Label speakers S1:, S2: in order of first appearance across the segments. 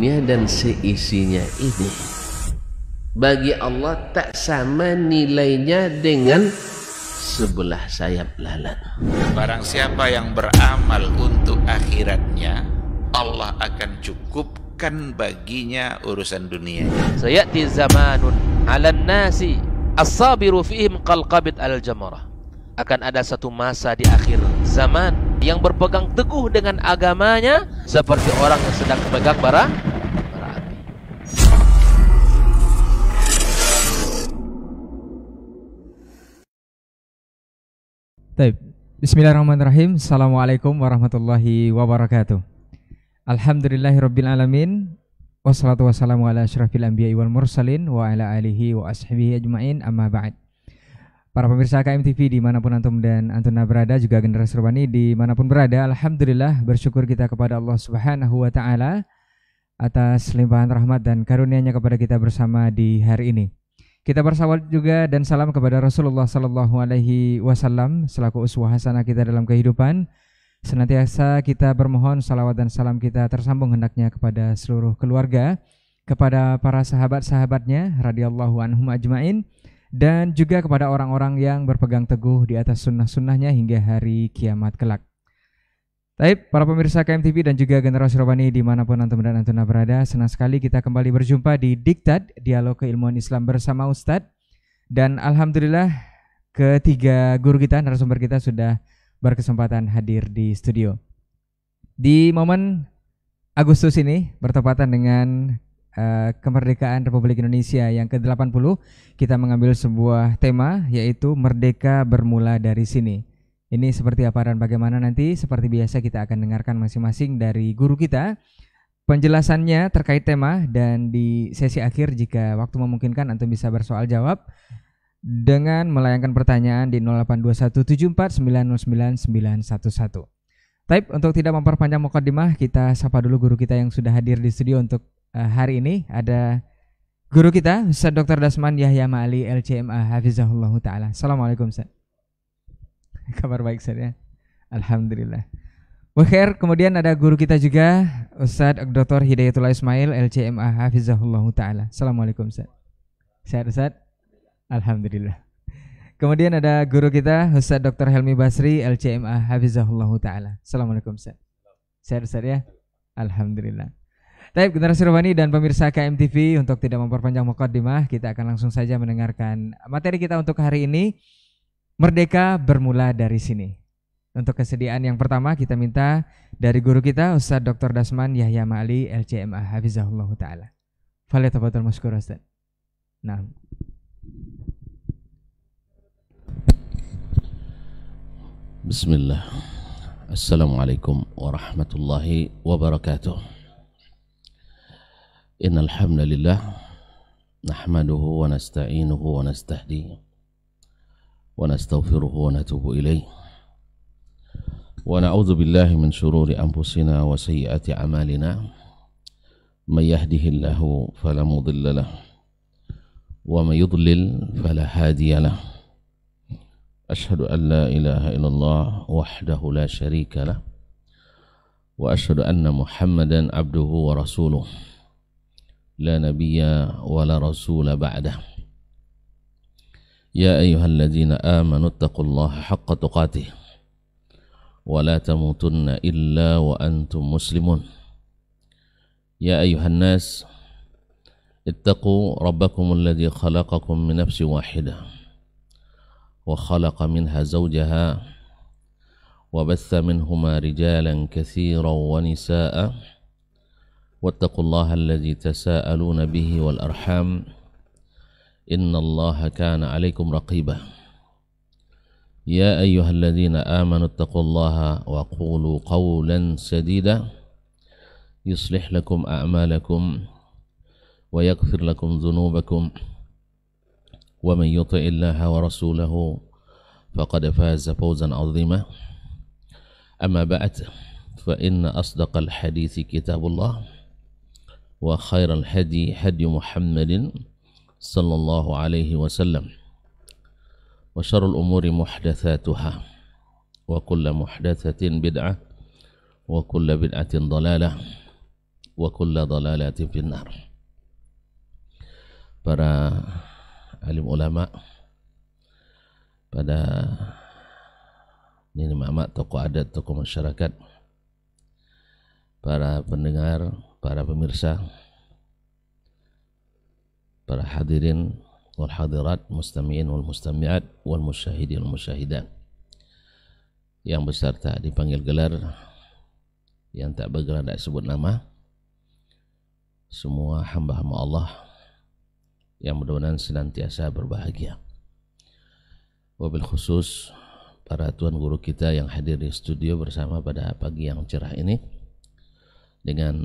S1: dunia dan seisinya ini bagi Allah tak sama nilainya dengan sebelah sayap lalat.
S2: Barang siapa yang beramal untuk akhiratnya, Allah akan cukupkan baginya urusan dunia.
S3: Sayati zamanun 'alan nasi as-sabiru fihim qalqabit al-jamarah. Akan ada satu masa di akhir zaman yang berpegang teguh dengan agamanya seperti orang yang sedang memegang bara api.
S4: Baik. Bismillahirrahmanirrahim. Assalamualaikum warahmatullahi wabarakatuh. Alhamdulillahirabbil alamin. Wassalatu wassalamu ala asyrafil anbiya'i wal mursalin wa ala alihi wa ashabihi ajma'in, amma ba'd. Para pemirsa KMTV dimanapun antum dan antuna berada, juga generasi Urbani dimanapun berada, alhamdulillah bersyukur kita kepada Allah Subhanahu wa ta'ala atas limpahan rahmat dan karunia-Nya kepada kita bersama di hari ini. Kita bersalawat juga dan salam kepada Rasulullah sallallahu alaihi wasallam selaku uswah hasanah kita dalam kehidupan. Senantiasa kita bermohon salawat dan salam kita tersambung hendaknya kepada seluruh keluarga, kepada para sahabat-sahabatnya radhiyallahu anhum ajmain, dan juga kepada orang-orang yang berpegang teguh di atas sunnah-sunnahnya hingga hari kiamat kelak. Baik, para pemirsa KMTV dan juga generasi Urbani dimanapun antum dan antuna berada, senang sekali kita kembali berjumpa di Diktat, Dialog Keilmuan Islam bersama Ustadz. Dan alhamdulillah ketiga guru kita, narasumber kita sudah berkesempatan hadir di studio. Di momen Agustus ini bertepatan dengan kemerdekaan Republik Indonesia yang ke-80, kita mengambil sebuah tema, yaitu Merdeka Bermula Dari Sini. Ini seperti apa dan bagaimana nanti? Seperti biasa kita akan dengarkan masing-masing dari guru kita penjelasannya terkait tema, dan di sesi akhir jika waktu memungkinkan antum bisa bersoal jawab dengan melayangkan pertanyaan di 082174909911. Baik, untuk tidak memperpanjang mukaddimah, kita sapa dulu guru kita yang sudah hadir di studio untuk hari ini. Ada guru kita Ustaz Dr. Dasman Yahya Ma'ali LCMA Hafizahullah Ta'ala. Assalamualaikum Ustaz. Kabar baik Ustaz ya? Alhamdulillah. Wakher, kemudian ada guru kita juga Ustaz Dr. Hidayatullah Ismail LCMA Hafizahullah Ta'ala. Assalamualaikum Ustaz. Sehat Ustaz? Alhamdulillah. Kemudian ada guru kita Ustaz Dr. Helmi Basri LCMA Hafizahullah Ta'ala. Assalamualaikum Ustaz. Sehat Ustaz ya? Alhamdulillah. Baik, generasi Urbani dan pemirsa KMTV, untuk tidak memperpanjang mukaddimah, kita akan langsung saja mendengarkan materi kita untuk hari ini, Merdeka Bermula Dari Sini. Untuk kesediaan yang pertama kita minta dari guru kita Ustaz Dr. Dasman Yahya Ma'ali LCMA Hafizahullah Ta'ala. Falyatafadhal mashkur Ustaz. Nah.
S1: Bismillah. Assalamualaikum warahmatullahi wabarakatuh. Innal hamdalillah nahmaduhu wa nasta'inuhu wa nastahdihi wa nastaghfiruhu wa natubu ilayh wa na'udzu billahi min shururi anfusina wa sayyiati a'malina may yahdihillahu fala mudilla lahu wa may yudlil fala hadiya lahu. Ashhadu an la ilaha illallah wahdahu la syarika lah wa ashhadu anna Muhammadan abduhu wa rasuluh la nabiyya wa la rasula ba'dah. Ya ayyuhalladzina amanu taqullaha haqqa tuqatih wa la tamutunna illa wa antum muslimun. Ya ayyuhan nas ittaqu rabbakum alladhi khalaqakum min nafsin wahidah wa khalaqa minha zawjaha wa batha minhuma rijalan katsiran wa nisaa'a wattaqullaha alladzi tasaaluna bihi wal arham innallaha kana 'alaikum raqiba. Ya ayyuhalladzina amanu taqullaha wa qulu qawlan sadida yuslih lakum a'malakum wa yaghfir lakum dhunubakum wa man yuti'illaha wa rasulahu faqad faza fawzan 'azima. Amma ba'd, fa inna asdaqal hadithi kitabullah wa khairal hadi hadi Muhammadin sallallahu alaihi wasallam wa syarrul umuri muhdatsatuha wa kullu muhdatsatin bid'ah wa kullu bid'atin dhalalah wa kulla dhalalatin finnar. Para alim ulama, pada ini mama, tokoh adat, tokoh masyarakat, para pendengar, para pemirsa, para hadirin wal hadirat, mustami'in wal mustami'at, wal musyahidin wal musyahidat, yang beserta dipanggil gelar, yang tak bergelar tak sebut nama, semua hamba-hamba Allah yang mudah-mudahan senantiasa berbahagia. Wabil khusus para tuan guru kita yang hadir di studio bersama pada pagi yang cerah ini, dengan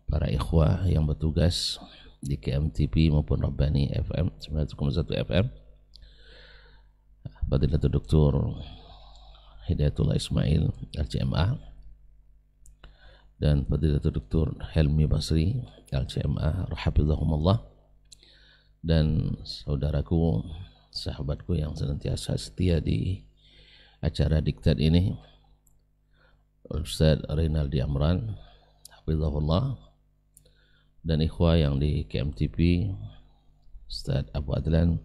S1: para ikhwah yang bertugas di KMTP maupun Rabbani FM 91,1 FM, Fadilatul Dr. Hidayatullah Ismail LCMA dan Fadilatul Dr. Helmi Basri LCMA rahafizahumullah, dan saudaraku, sahabatku yang senantiasa setia di acara diktat ini, Ustaz Rinaldi Amran hafizahullah, dan ikhwah yang di KMTP, Ustaz Abu Adlan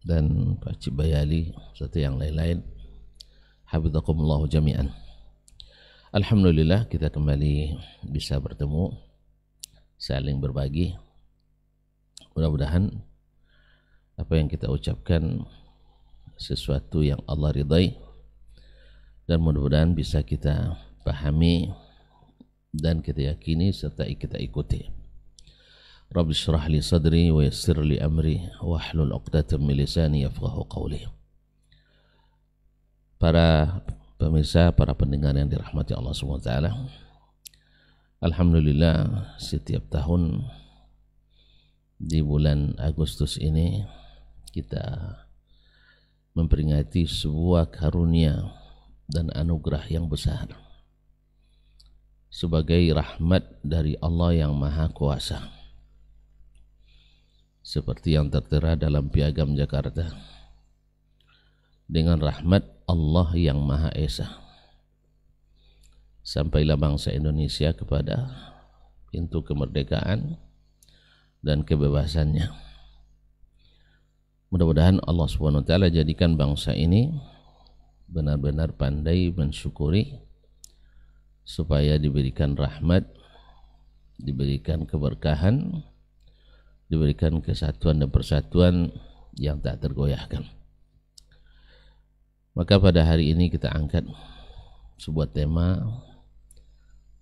S1: dan Pak Cibayali serta yang lain-lain, hafizakumullah jami'an. Alhamdulillah kita kembali bisa bertemu, saling berbagi. Mudah-mudahan apa yang kita ucapkan sesuatu yang Allah ridai, dan mudah-mudahan bisa kita pahami dan kita yakini serta kita ikuti. Rabbi syrah li sadri wa yassir li amri wahlul 'uqdatam min lisani yafqahu qawli. Para pemirsa, para pendengar yang dirahmati Allah SWT, alhamdulillah setiap tahun di bulan Agustus ini kita memperingati sebuah karunia dan anugerah yang besar sebagai rahmat dari Allah yang Maha Kuasa, seperti yang tertera dalam Piagam Jakarta, dengan rahmat Allah yang Maha Esa sampailah bangsa Indonesia kepada pintu kemerdekaan dan kebebasannya. Mudah-mudahan Allah SWT jadikan bangsa ini benar-benar pandai mensyukuri, supaya diberikan rahmat, diberikan keberkahan, diberikan kesatuan dan persatuan yang tak tergoyahkan. Maka pada hari ini kita angkat sebuah tema,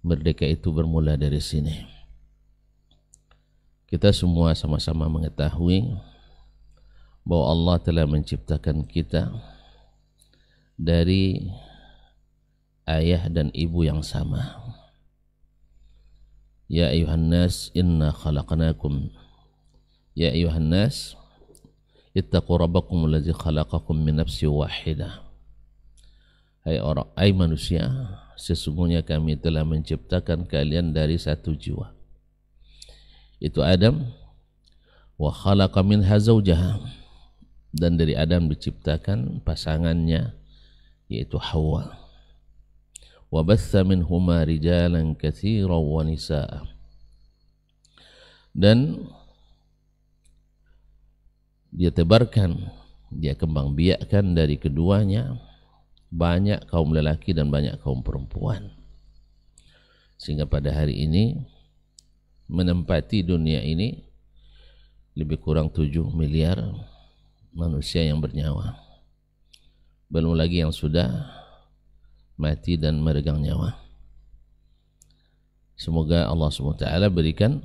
S1: merdeka itu bermula dari sini. Kita semua sama-sama mengetahui bahwa Allah telah menciptakan kita dari ayah dan ibu yang sama. Ya ayuhan nas inna khalaqnakum, ya ayuhan nas ittaqu rabbakum allazi khalaqakum min nafsin wahidah. Hai manusia, sesungguhnya kami telah menciptakan kalian dari satu jiwa, itu Adam, wa khalaqa minha zawjaha, dan dari Adam diciptakan pasangannya yaitu Hawa, wa batha minhuma rijalan katsiran wa nisaa, dan dia tebarkan, dia kembang biakkan dari keduanya banyak kaum lelaki dan banyak kaum perempuan, sehingga pada hari ini menempati dunia ini lebih kurang 7 miliar manusia yang bernyawa, belum lagi yang sudah mati dan meregang nyawa. Semoga Allah SWT berikan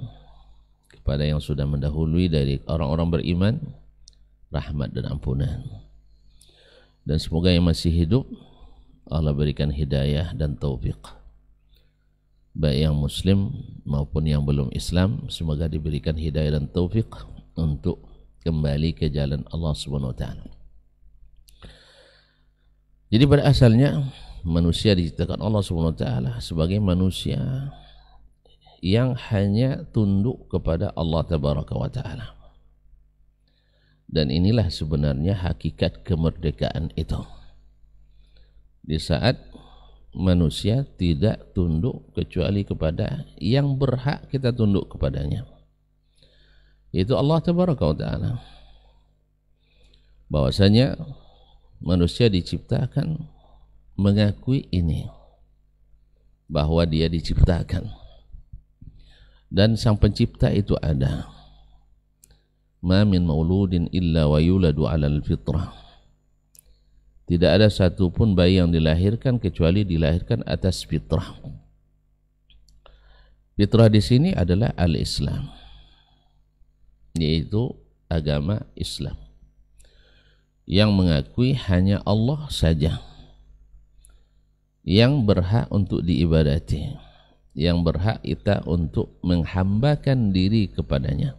S1: kepada yang sudah mendahului dari orang-orang beriman rahmat dan ampunan, dan semoga yang masih hidup Allah berikan hidayah dan taufik, baik yang muslim maupun yang belum Islam, semoga diberikan hidayah dan taufik untuk kembali ke jalan Allah SWT. Jadi pada asalnya manusia diciptakan Allah SWT sebagai manusia yang hanya tunduk kepada Allah Tabaraka wa Ta'ala. Dan inilah sebenarnya hakikat kemerdekaan itu. Di saat manusia tidak tunduk kecuali kepada yang berhak kita tunduk kepadanya, yaitu Allah Tabaraka wa Ta'ala. Bahwasanya manusia diciptakan mengakui ini, bahwa dia diciptakan dan sang pencipta itu ada. Ma min mauludin illa wa yuladu 'alal fitrah. Tidak ada satupun bayi yang dilahirkan kecuali dilahirkan atas fitrah. Fitrah di sini adalah al-Islam, yaitu agama Islam yang mengakui hanya Allah saja yang berhak untuk diibadati, yang berhak kita untuk menghambakan diri kepadanya.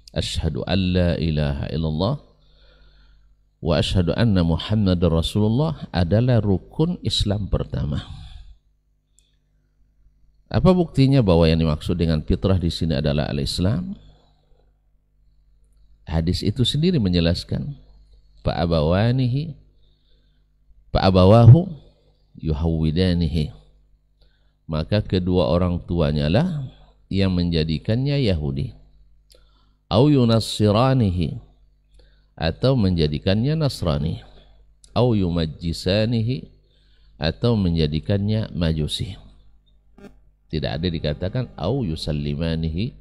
S1: Asyhadu an la ilaha illallah wa asyhadu anna Muhammadar Rasulullah adalah rukun Islam pertama. Apa buktinya bahwa yang dimaksud dengan fitrah di sini adalah al-Islam? Hadis itu sendiri menjelaskan, fa'abawahu yuhawwidanihi, maka kedua orang tuanya lah yang menjadikannya Yahudi, au yunassiranihi, atau menjadikannya Nasrani, au yumajjisanihi, atau menjadikannya Majusi. Tidak ada dikatakan au yusallimanihi,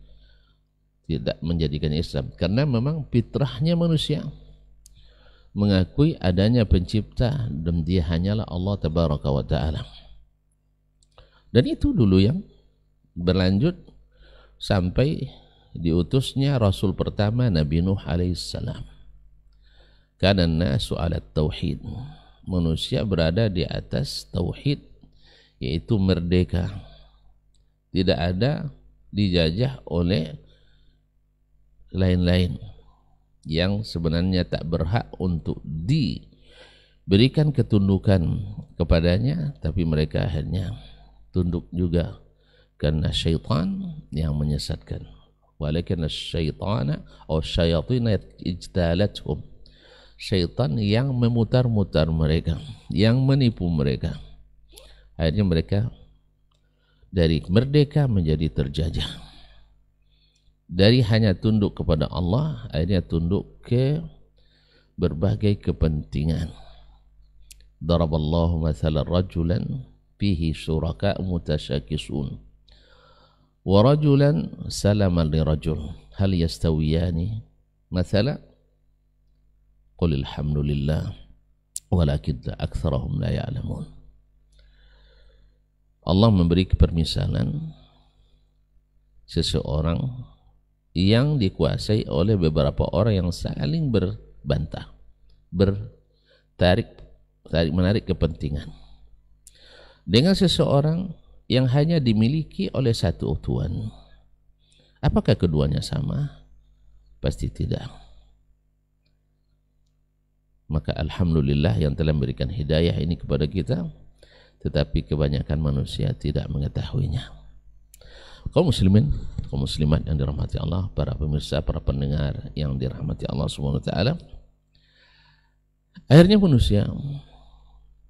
S1: tidak menjadikannya Islam, karena memang fitrahnya manusia mengakui adanya pencipta dan dia hanyalah Allah Tabaraka wa Ta'ala. Dan itu dulu yang berlanjut sampai diutusnya Rasul pertama Nabi Nuh alaihissalam. Kana nasu ala tauhid, manusia berada di atas tauhid, yaitu merdeka, tidak ada dijajah oleh lain-lain yang sebenarnya tak berhak untuk diberikan ketundukan kepadanya, tapi mereka akhirnya tunduk juga karena syaitan yang menyesatkan. Walakin asyaitana atau syayatin ijtalathum, syaitan yang memutar-mutar mereka, yang menipu mereka. Akhirnya mereka dari merdeka menjadi terjajah. Dari hanya tunduk kepada Allah, akhirnya tunduk ke berbagai kepentingan. Daraballahu mathalan rajulan fihi syuraka mutasyakisun wa rajulan salaman li rajul hal yastawiyani mathala qul alhamdulillah walakin aktsarahum la ya'lamun. Allah memberi permisalan seseorang yang dikuasai oleh beberapa orang yang saling berbantah, menarik kepentingan, dengan seseorang yang hanya dimiliki oleh satu tuan. Apakah keduanya sama? Pasti tidak. Maka alhamdulillah yang telah memberikan hidayah ini kepada kita, tetapi kebanyakan manusia tidak mengetahuinya. Kaum muslimin, kaum muslimat yang dirahmati Allah, para pemirsa, para pendengar yang dirahmati Allah Subhanahu wa Ta'ala, akhirnya manusia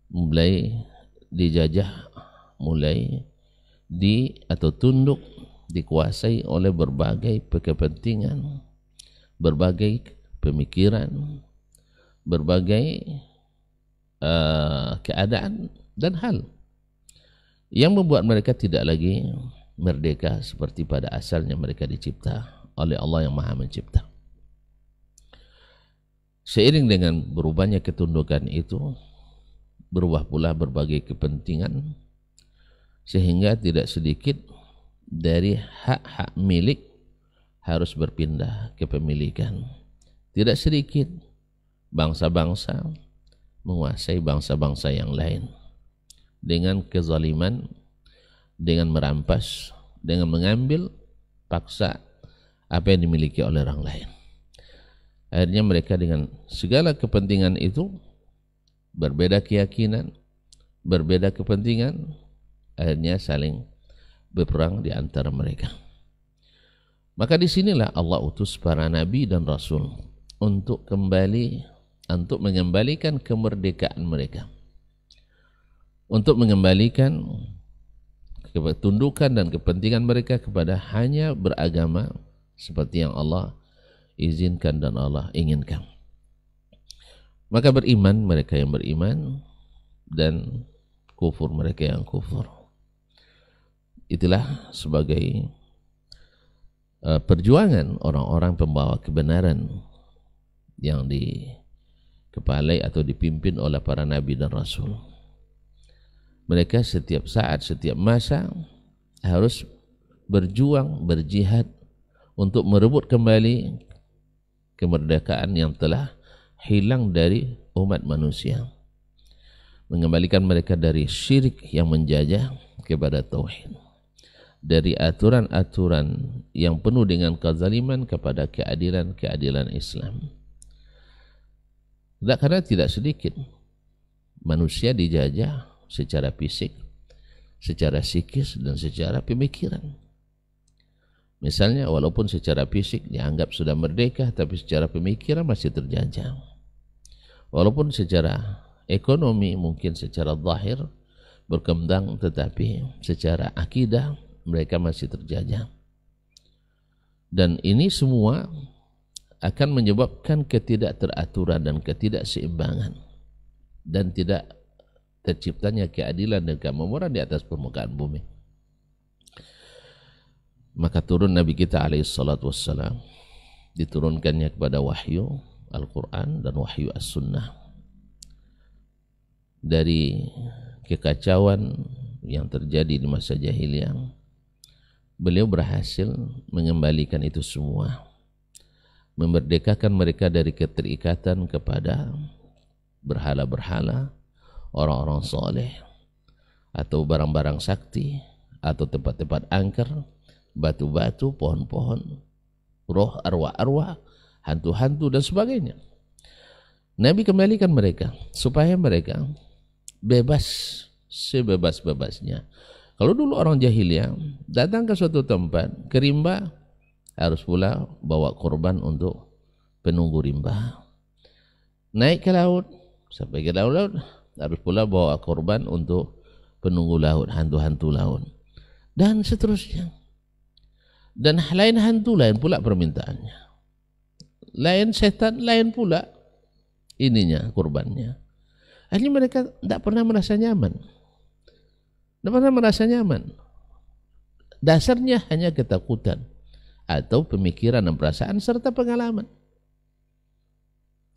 S1: mulai dijajah, mulai atau tunduk, dikuasai oleh berbagai kepentingan, berbagai pemikiran, berbagai keadaan dan hal yang membuat mereka tidak lagi merdeka seperti pada asalnya mereka dicipta oleh Allah yang Maha Mencipta. Seiring dengan berubahnya ketundukan itu, berubah pula berbagai kepentingan, sehingga tidak sedikit dari hak-hak milik harus berpindah ke pemilikan. Tidak sedikit bangsa-bangsa menguasai bangsa-bangsa yang lain dengan kezaliman, dengan merampas, dengan mengambil paksa apa yang dimiliki oleh orang lain. Akhirnya mereka dengan segala kepentingan itu, berbeda keyakinan, berbeda kepentingan, akhirnya saling berperang di antara mereka. Maka disinilah Allah utus para nabi dan rasul untuk mengembalikan kemerdekaan mereka, untuk mengembalikan ketundukan dan kepentingan mereka kepada hanya beragama seperti yang Allah izinkan dan Allah inginkan. Maka beriman mereka yang beriman dan kufur mereka yang kufur. Itulah sebagai perjuangan orang-orang pembawa kebenaran yang dikepalai atau dipimpin oleh para nabi dan rasul. Mereka setiap saat, setiap masa harus berjuang, berjihad untuk merebut kembali kemerdekaan yang telah hilang dari umat manusia, mengembalikan mereka dari syirik yang menjajah kepada tauhid, dari aturan-aturan yang penuh dengan kezaliman kepada keadilan Islam. Karena tidak sedikit manusia dijajah secara fisik, secara psikis, dan secara pemikiran. Misalnya walaupun secara fisik dianggap sudah merdeka, tapi secara pemikiran masih terjajah. Walaupun secara ekonomi mungkin secara zahir berkembang, tetapi secara akidah mereka masih terjajah. Dan ini semua akan menyebabkan ketidakteraturan dan ketidakseimbangan, dan tidak terciptanya keadilan dan kemakmuran di atas permukaan bumi. Maka turun Nabi kita alaihi salatu wassalam, diturunkannya kepada wahyu Al-Quran dan wahyu As-Sunnah. Dari kekacauan yang terjadi di masa jahiliyah, beliau berhasil mengembalikan itu semua, memerdekakan mereka dari keterikatan kepada berhala-berhala, orang-orang soleh, atau barang-barang sakti, atau tempat-tempat angker, batu-batu, pohon-pohon, roh, arwah-arwah, hantu-hantu, dan sebagainya. Nabi kembalikan mereka supaya mereka bebas sebebas-bebasnya. Kalau dulu orang jahiliyah datang ke suatu tempat, ke rimba, harus pula bawa korban untuk penunggu rimba. Naik ke laut, sampai ke laut, harus pula bawa korban untuk penunggu laut, hantu-hantu laut, dan seterusnya. Dan lain hantu, lain pula permintaannya, lain setan, lain pula ininya, kurbannya. Akhirnya mereka tidak pernah merasa nyaman, tidak pernah merasa nyaman. Dasarnya hanya ketakutan atau pemikiran dan perasaan serta pengalaman.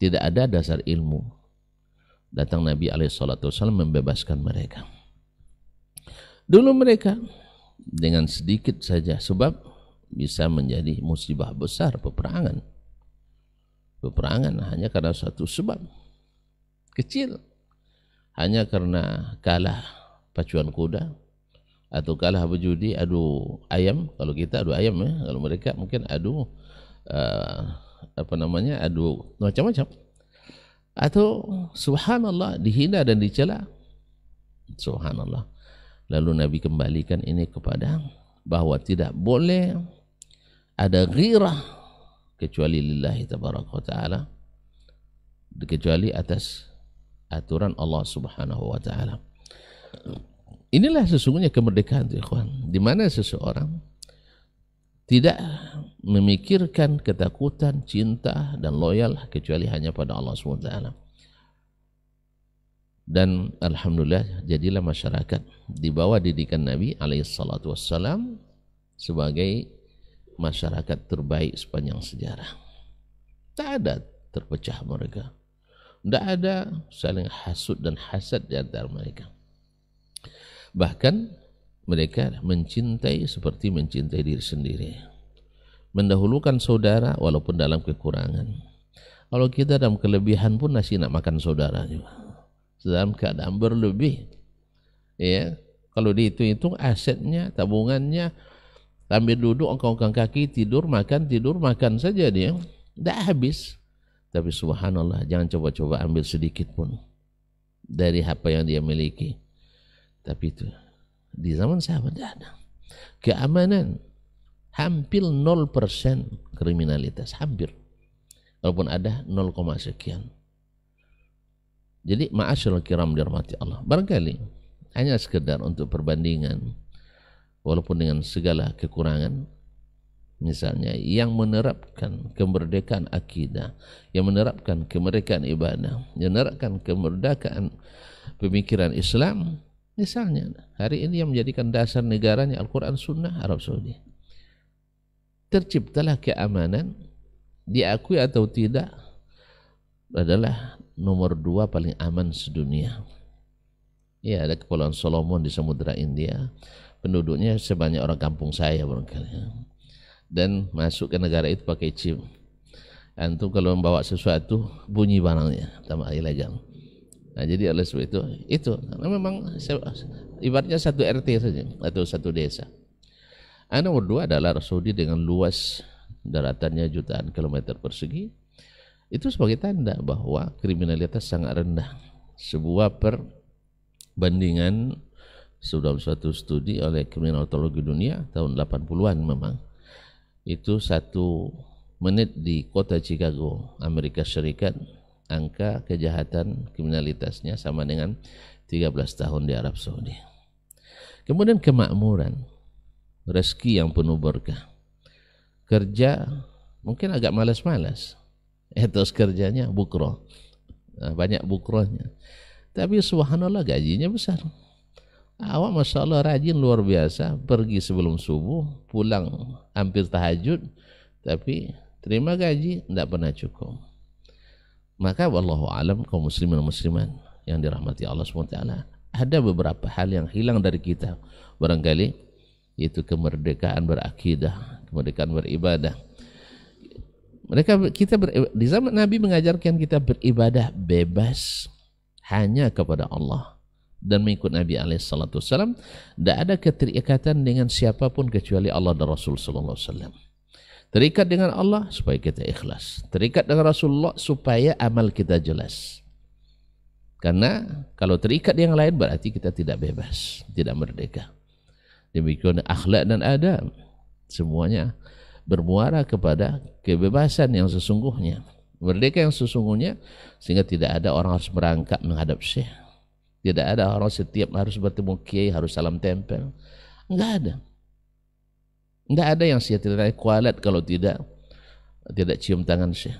S1: Tidak ada dasar ilmu. Datang Nabi SAW membebaskan mereka. Dulu mereka dengan sedikit saja sebab bisa menjadi musibah besar, peperangan. Peperangan hanya karena satu sebab kecil, hanya karena kalah pacuan kuda, atau kalah berjudi, adu ayam. Kalau kita adu ayam ya, kalau mereka mungkin adu adu macam-macam. Atau subhanallah, dihina dan dicela, subhanallah. Lalu Nabi kembalikan ini kepada bahwa tidak boleh ada ghirah kecuali lillahi tabaraka wa ta'ala, kecuali atas aturan Allah subhanahu wa ta'ala. Inilah sesungguhnya kemerdekaan itu, ikhwan, di mana seseorang tidak memikirkan ketakutan, cinta, dan loyal kecuali hanya pada Allah subhanahu wa ta'ala. Dan alhamdulillah jadilah masyarakat di bawah didikan Nabi SAW sebagai masyarakat terbaik sepanjang sejarah. Tak ada terpecah mereka, tidak ada saling hasud dan hasad di antara mereka. Bahkan mereka mencintai seperti mencintai diri sendiri, mendahulukan saudara walaupun dalam kekurangan. Kalau kita dalam kelebihan pun masih nak makan saudara juga, dalam keadaan berlebih, ya. Kalau dihitung-hitung asetnya, tabungannya, sambil duduk angkat kaki, tidur makan saja dia, tidak habis. Tapi subhanallah, jangan coba-coba ambil sedikit pun dari apa yang dia miliki. Tapi itu di zaman sahabat tidak ada keamanan, hampir 0% kriminalitas, hampir, walaupun ada 0, sekian. Jadi ma'asyiral kiram dirahmati Allah, barangkali hanya sekedar untuk perbandingan, walaupun dengan segala kekurangan. Misalnya yang menerapkan kemerdekaan akidah, yang menerapkan kemerdekaan ibadah, yang menerapkan kemerdekaan pemikiran Islam, misalnya hari ini yang menjadikan dasar negaranya Al-Quran Sunnah, Arab Saudi. Terciptalah keamanan, diakui atau tidak, adalah nomor 2 paling aman sedunia. Ya, ada Kepulauan Solomon di Samudra India, penduduknya sebanyak orang kampung saya barangkali. Dan masuk ke negara itu pakai chip. Antum kalau membawa sesuatu bunyi barangnya, tambah ilegal. Nah, jadi oleh sebab itu memang ibaratnya satu RT saja atau satu desa. Nomor 2 adalah Arab Saudi dengan luas daratannya jutaan kilometer persegi. Itu sebagai tanda bahwa kriminalitas sangat rendah. Sebuah perbandingan sudah suatu studi oleh kriminologi dunia tahun 80-an memang. Itu 1 menit di kota Chicago, Amerika Serikat, angka kejahatan kriminalitasnya sama dengan 13 tahun di Arab Saudi. Kemudian kemakmuran, rezeki yang penuh berkah. Kerja mungkin agak malas-malas, etos kerjanya bukroh, banyak bukrohnya. Tapi subhanallah gajinya besar. Awak Masya Allah rajin luar biasa, pergi sebelum subuh, pulang hampir tahajud, tapi terima gaji tidak pernah cukup. Maka wallahu alam kaum muslimin dan muslimat yang dirahmati Allah SWT, ada beberapa hal yang hilang dari kita barangkali, yaitu kemerdekaan berakidah, kemerdekaan beribadah. Di zaman Nabi mengajarkan kita beribadah bebas hanya kepada Allah. Dan mengikut Nabi SAW, tidak ada keterikatan dengan siapapun kecuali Allah dan Rasul SAW. Terikat dengan Allah supaya kita ikhlas, terikat dengan Rasulullah supaya amal kita jelas. Karena kalau terikat yang lain berarti kita tidak bebas, tidak merdeka. Demikian akhlak dan adab, semuanya bermuara kepada kebebasan yang sesungguhnya, merdeka yang sesungguhnya, sehingga tidak ada orang harus merangkak menghadap syekh. Tidak ada orang setiap harus bertemu kiai harus salam tempel. Enggak ada. Enggak ada yang saya tidak kualat kalau tidak cium tangan syekh.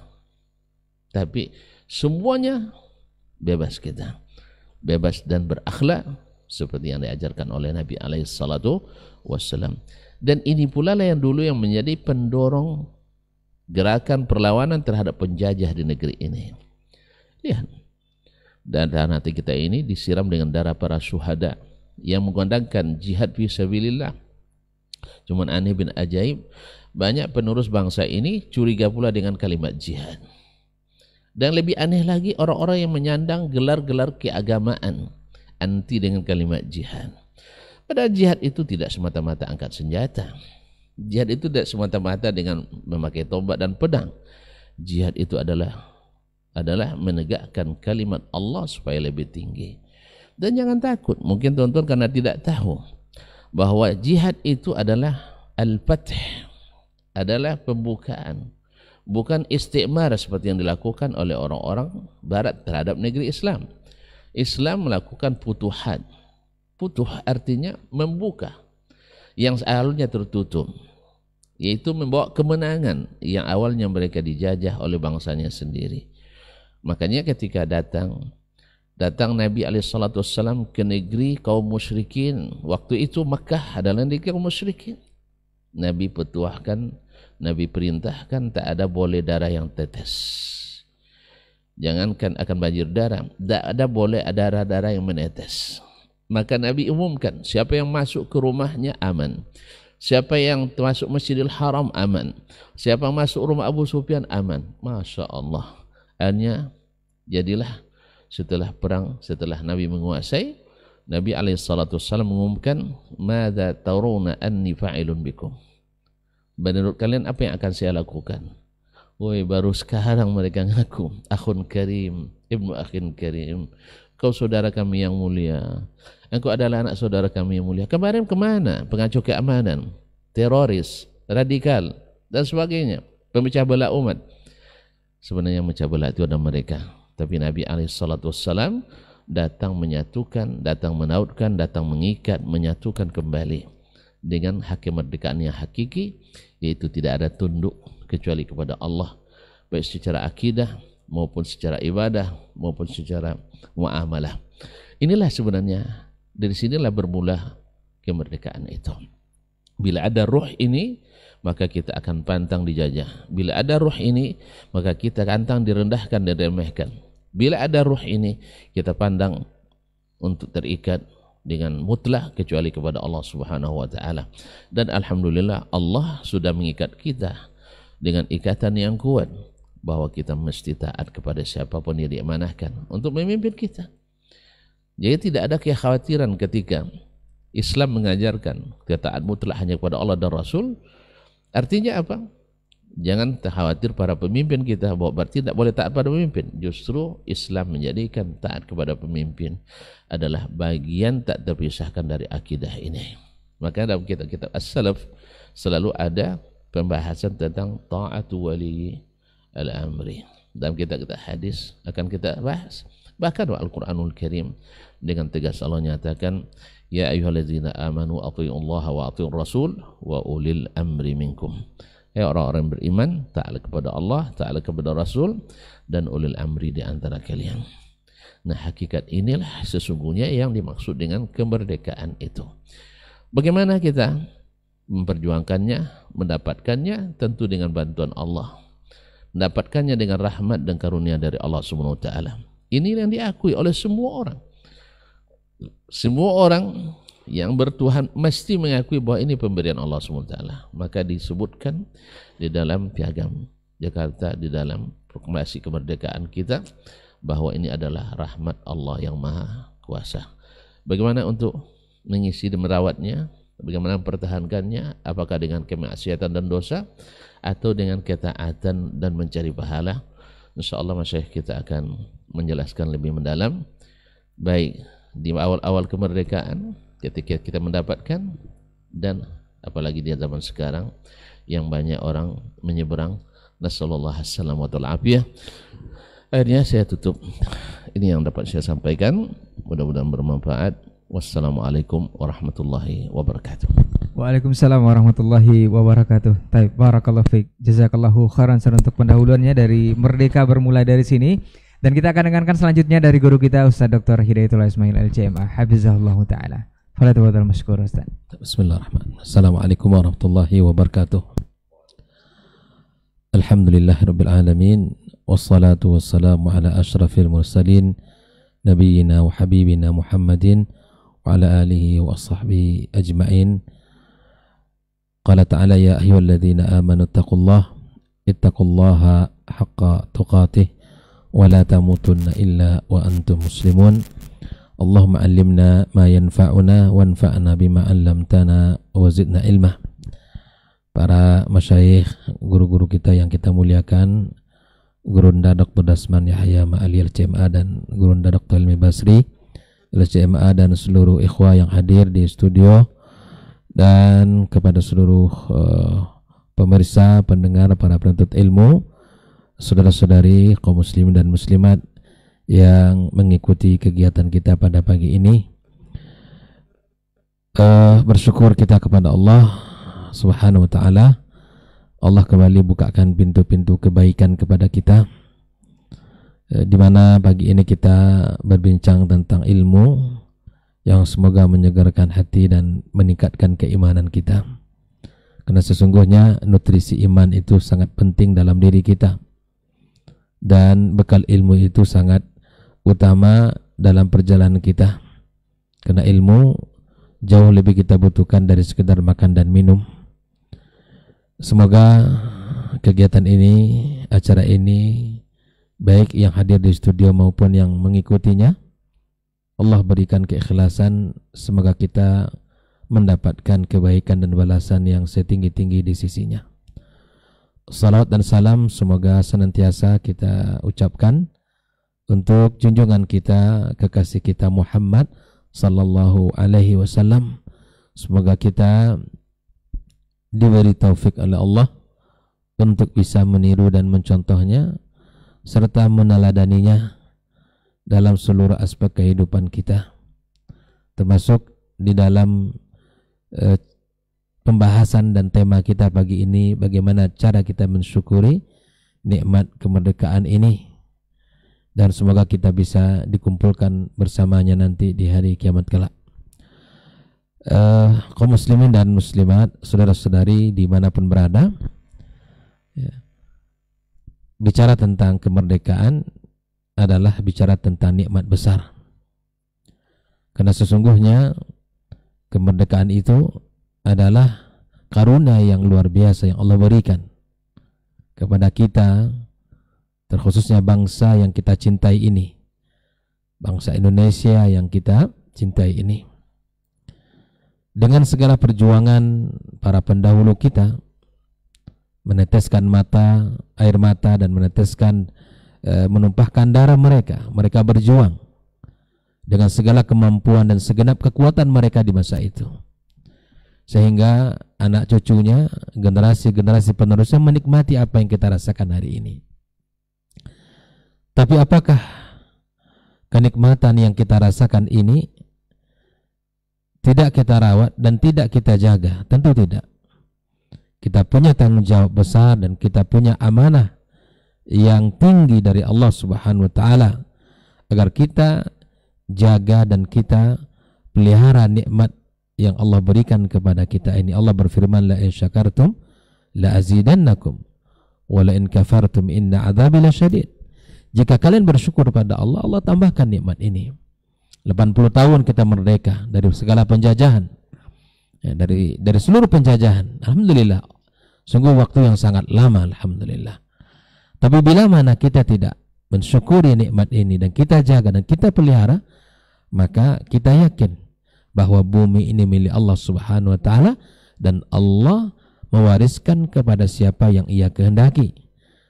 S1: Tapi semuanya bebas kita. Bebas dan berakhlak seperti yang diajarkan oleh Nabi SAW. Dan ini pula lah yang dulu yang menjadi pendorong gerakan perlawanan terhadap penjajah di negeri ini. Lihat. Dan hati kita ini disiram dengan darah para syuhada yang mengandangkan jihad fi sabilillah. Cuman aneh bin ajaib, banyak penerus bangsa ini curiga pula dengan kalimat jihad. Dan lebih aneh lagi orang-orang yang menyandang gelar-gelar keagamaan anti dengan kalimat jihad. Padahal jihad itu tidak semata-mata angkat senjata. Jihad itu tidak semata-mata dengan memakai tombak dan pedang. Jihad itu adalah menegakkan kalimat Allah supaya lebih tinggi. Dan jangan takut, mungkin tuan-tuan karena tidak tahu bahwa jihad itu adalah al-fath, adalah pembukaan, bukan istikmar seperti yang dilakukan oleh orang-orang barat terhadap negeri Islam. Islam melakukan futuhat. Futuh artinya membuka yang awalnya tertutup, yaitu membawa kemenangan yang awalnya mereka dijajah oleh bangsanya sendiri. Makanya ketika datang Nabi SAW ke negeri kaum musyrikin, waktu itu Makkah adalah negeri kaum musyrikin. Nabi petuahkan, Nabi perintahkan tak ada boleh darah yang tetes. Jangankan akan banjir darah, tak ada boleh ada darah yang menetes. Maka Nabi umumkan, siapa yang masuk ke rumahnya aman. Siapa yang masuk Masjidil Haram aman. Siapa yang masuk rumah Abu Sufyan aman. Masya Allah. Akhirnya jadilah setelah perang, setelah Nabi menguasai, Nabi SAW mengumumkan, "Madza taruna anni fa'ilun bikum?" Menurut kalian apa yang akan saya lakukan? Woi, baru sekarang mereka ngaku, akhun karim, ibnu akhin karim, kau saudara kami yang mulia, engkau adalah anak saudara kami yang mulia. Kemarin kemana? Pengacau keamanan, teroris, radikal, dan sebagainya, pemecah belah umat. Sebenarnya memecah belah itu ada mereka, tapi Nabi SAW datang menyatukan, datang menautkan, datang mengikat, menyatukan kembali dengan hak kemerdekaan yang hakiki, yaitu tidak ada tunduk kecuali kepada Allah, baik secara akidah maupun secara ibadah maupun secara muamalah. Inilah sebenarnya, dari sinilah bermula kemerdekaan itu. Bila ada ruh ini, maka kita akan pantang dijajah. Bila ada ruh ini, maka kita pantang direndahkan dan diremehkan. Bila ada ruh ini, kita pandang untuk terikat dengan mutlak kecuali kepada Allah Subhanahu wa taala. Dan alhamdulillah Allah sudah mengikat kita dengan ikatan yang kuat bahwa kita mesti taat kepada siapapun yang diamanahkan untuk memimpin kita. Jadi tidak ada kekhawatiran ketika Islam mengajarkan ketaat mutlak hanya kepada Allah dan Rasul. Artinya apa? Jangan khawatir para pemimpin kita bahwa berarti tidak boleh taat pada pemimpin. Justru Islam menjadikan taat kepada pemimpin adalah bagian tak terpisahkan dari akidah ini. Maka dalam kitab-kitab as-salaf selalu ada pembahasan tentang ta'atu wali al-amri. Dalam kitab-kitab hadis akan kita bahas. Bahkan Al-Quranul Karim dengan tegas Allah nyatakan, ya ayyuhallazina amanu athi'ullaha wa athi'ur rasul wa ulil amri minkum. Ya orang-orang beriman, taatlah kepada Allah, taatlah kepada Rasul, dan ulil amri di antara kalian. Nah, hakikat inilah sesungguhnya yang dimaksud dengan kemerdekaan itu. Bagaimana kita memperjuangkannya, mendapatkannya? Tentu dengan bantuan Allah. Mendapatkannya dengan rahmat dan karunia dari Allah Subhanahu wa taala. Ini yang diakui oleh semua orang. Semua orang yang bertuhan mesti mengakui bahwa ini pemberian Allah SWT. Maka disebutkan di dalam piagam Jakarta, di dalam proklamasi kemerdekaan kita, bahwa ini adalah rahmat Allah yang maha kuasa. Bagaimana untuk mengisi dan merawatnya? Bagaimana mempertahankannya? Apakah dengan kemaksiatan dan dosa, atau dengan ketaatan dan mencari pahala? InsyaAllah masyayikh kita akan menjelaskan lebih mendalam, baik di awal-awal kemerdekaan ketika kita mendapatkan, dan apalagi di zaman sekarang yang banyak orang menyeberang. Nasallallahu alaihi wasallam wa ta'ala. Akhirnya saya tutup. Ini yang dapat saya sampaikan, mudah-mudahan bermanfaat. Wassalamualaikum warahmatullahi wabarakatuh.
S4: Waalaikumsalam warahmatullahi wabarakatuh. Taib, barakallahu fiik. Jazakallahu khairan untuk pendahuluannya dari Merdeka Bermula dari sini. Dan kita akan dengarkan selanjutnya dari guru kita Ustaz Dr. Hidayatullah Ismail LCMA Hafizahullah Ta'ala. Falatawadzal masykur Ustaz.
S1: Bismillahirrahmanirrahim. Assalamualaikum warahmatullahi wabarakatuh. Alhamdulillahirabbil alamin, wassalatu wassalamu ala asyrafil mursalin nabiyyina wa habibina Muhammadin wa ala alihi wa sahbihi ajma'in. Qala ta'ala ya ayyuhalladzina amanu ittaqullaha haqqa tuqatih wa la tamutunna illa wa antum muslimun. Allahumma allimna ma yanfa'una wanfa'na bima 'allamtana wa zidna ilma. Para masyayikh, guru-guru kita yang kita muliakan, Gurunda Dr. Dasman Yahya Ma'ali LCMA dan Gurunda Dr. Ilmi Basri LCMA dan seluruh ikhwah yang hadir di studio, dan kepada seluruh pemirsa, pendengar, para penuntut ilmu, saudara-saudari kaum muslim dan muslimat yang mengikuti kegiatan kita pada pagi ini. Bersyukur kita kepada Allah Subhanahu wa ta'ala. Allah kembali bukakan pintu-pintu kebaikan kepada kita, di mana pagi ini kita berbincang tentang ilmu yang semoga menyegarkan hati dan meningkatkan keimanan kita. Karena sesungguhnya nutrisi iman itu sangat penting dalam diri kita, dan bekal ilmu itu sangat utama dalam perjalanan kita, karena ilmu jauh lebih kita butuhkan dari sekedar makan dan minum. Semoga kegiatan ini, acara ini, baik yang hadir di studio maupun yang mengikutinya, Allah berikan keikhlasan. Semoga kita mendapatkan kebaikan dan balasan yang setinggi-tinggi di sisinya. Salawat dan salam semoga senantiasa kita ucapkan untuk junjungan kita, kekasih kita Muhammad sallallahu alaihi wasallam. Semoga kita diberi taufik oleh Allah untuk bisa meniru dan mencontohnya serta meneladaninya, dalam seluruh aspek kehidupan kita, termasuk di dalam pembahasan dan tema kita pagi ini, bagaimana cara kita mensyukuri nikmat kemerdekaan ini, dan semoga kita bisa dikumpulkan bersamanya nanti di hari kiamat kelak. Kaum muslimin dan muslimat, saudara-saudari dimanapun berada, ya, bicara tentang kemerdekaan adalah bicara tentang nikmat besar, karena sesungguhnya kemerdekaan itu adalah karunia yang luar biasa yang Allah berikan kepada kita, terkhususnya bangsa yang kita cintai ini, bangsa Indonesia yang kita cintai ini. Dengan segala perjuangan para pendahulu kita, meneteskan air mata dan menumpahkan darah mereka berjuang dengan segala kemampuan dan segenap kekuatan mereka di masa itu, sehingga anak cucunya, generasi penerusnya menikmati apa yang kita rasakan hari ini. Tapi apakah kenikmatan yang kita rasakan ini tidak kita rawat dan tidak kita jaga? Tentu tidak. Kita punya tanggung jawab besar dan kita punya amanah yang tinggi dari Allah Subhanahu wa taala agar kita jaga dan kita pelihara nikmat yang Allah berikan kepada kita ini. Allah berfirman, la in syakartum la azidannakum wa la in kafartum inna adzabi lasyadid. Jika kalian bersyukur pada Allah, Allah tambahkan nikmat ini. 80 tahun kita merdeka dari segala penjajahan, ya, dari seluruh penjajahan. Alhamdulillah, sungguh waktu yang sangat lama, alhamdulillah. Tapi bila mana kita tidak mensyukuri nikmat ini dan kita jaga dan kita pelihara, maka kita yakin bahwa bumi ini milik Allah Subhanahu wa taala dan Allah mewariskan kepada siapa yang Ia kehendaki.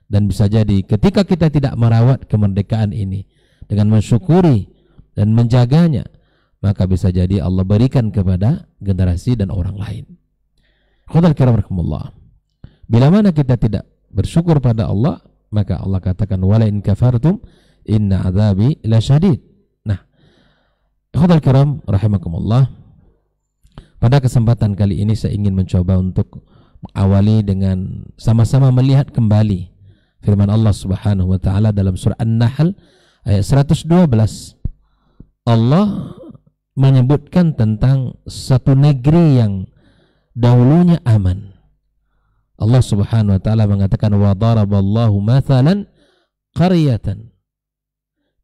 S1: Dan bisa jadi ketika kita tidak merawat kemerdekaan ini dengan mensyukuri dan menjaganya, maka bisa jadi Allah berikan kepada generasi dan orang lain. Khudal kiram rahimakumullah. Bila mana kita tidak bersyukur pada Allah, maka Allah katakan wala in kafartum inna adzabi lasyadid. Nah, khudal kiram rahimakumullah. Pada kesempatan kali ini saya ingin mencoba untuk mengawali dengan sama-sama melihat kembali firman Allah Subhanahu wa taala dalam surah An-Nahl ayat 112. Allah menyebutkan tentang satu negeri yang dahulunya aman. Allah Subhanahu wa taala mengatakan wa daraballahu mathalan qaryatan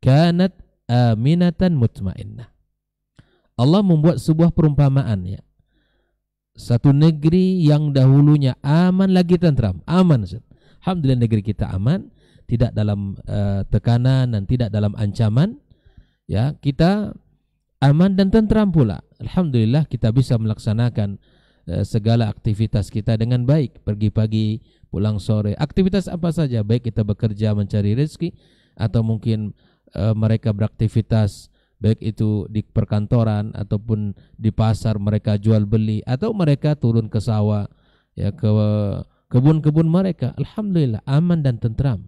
S1: kanat aminatan mutmainnah. Allah membuat sebuah perumpamaan, ya. Satu negeri yang dahulunya aman lagi tentram, aman. Alhamdulillah negeri kita aman, tidak dalam tekanan dan tidak dalam ancaman. Ya, kita aman dan tentram pula. Alhamdulillah kita bisa melaksanakan segala aktivitas kita dengan baik. Pergi pagi, pulang sore. Aktivitas apa saja, baik kita bekerja mencari rezeki atau mungkin mereka beraktivitas baik itu di perkantoran ataupun di pasar mereka jual beli atau mereka turun ke sawah, ya, ke kebun-kebun mereka. Alhamdulillah aman dan tentram.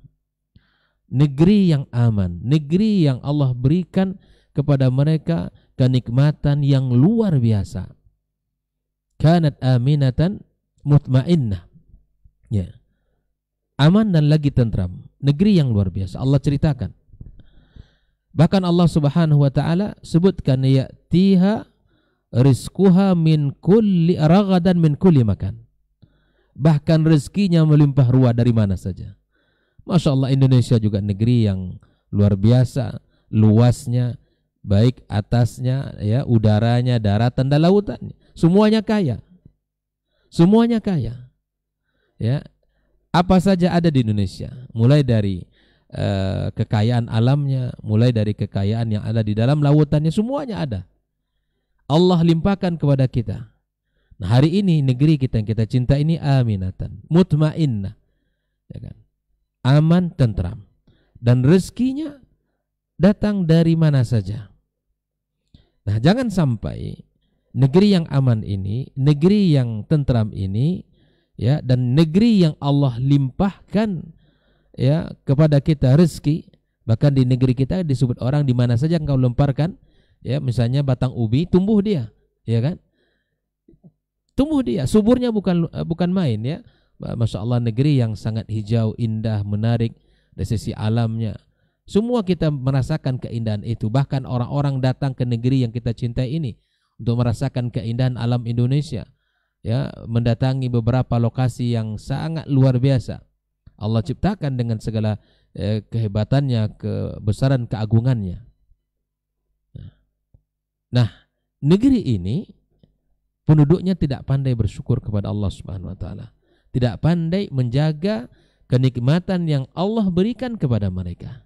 S1: Negeri yang aman, negeri yang Allah berikan kepada mereka kenikmatan yang luar biasa. Kanat aminatan mutmainnah. Ya. Aman dan lagi tentram. Negeri yang luar biasa. Allah ceritakan. Bahkan Allah Subhanahu wa taala sebutkan ya'tiha rizquha min kulli ragadan min kulli makan. Bahkan rezekinya melimpah ruah dari mana saja. Masya Allah, Indonesia juga negeri yang luar biasa, luasnya, baik atasnya, ya, udaranya, daratan dan lautannya, semuanya kaya, ya. Apa saja ada di Indonesia, mulai dari kekayaan alamnya, mulai dari kekayaan yang ada di dalam lautannya, semuanya ada. Allah limpahkan kepada kita. Nah, hari ini negeri kita yang kita cinta ini aminatan, mutmainnah, ya kan? Aman, tentram, dan rezekinya datang dari mana saja. Nah, jangan sampai negeri yang aman ini, negeri yang tentram ini, ya, dan negeri yang Allah limpahkan, ya, kepada kita rezeki,
S3: Bahkan di negeri kita disebut orang di mana saja engkau lemparkan, ya misalnya batang ubi, tumbuh dia, ya kan? Tumbuh dia, suburnya bukan main ya. Masya Allah, negeri yang sangat hijau, indah, menarik dari sisi alamnya. Semua kita merasakan keindahan itu. Bahkan orang-orang datang ke negeri yang kita cintai ini untuk merasakan keindahan alam Indonesia, ya, mendatangi beberapa lokasi yang sangat luar biasa. Allah ciptakan dengan segala kehebatannya, kebesaran, keagungannya. Nah, negeri ini penduduknya tidak pandai bersyukur kepada Allah Subhanahu wa taala. Tidak pandai menjaga kenikmatan yang Allah berikan kepada mereka.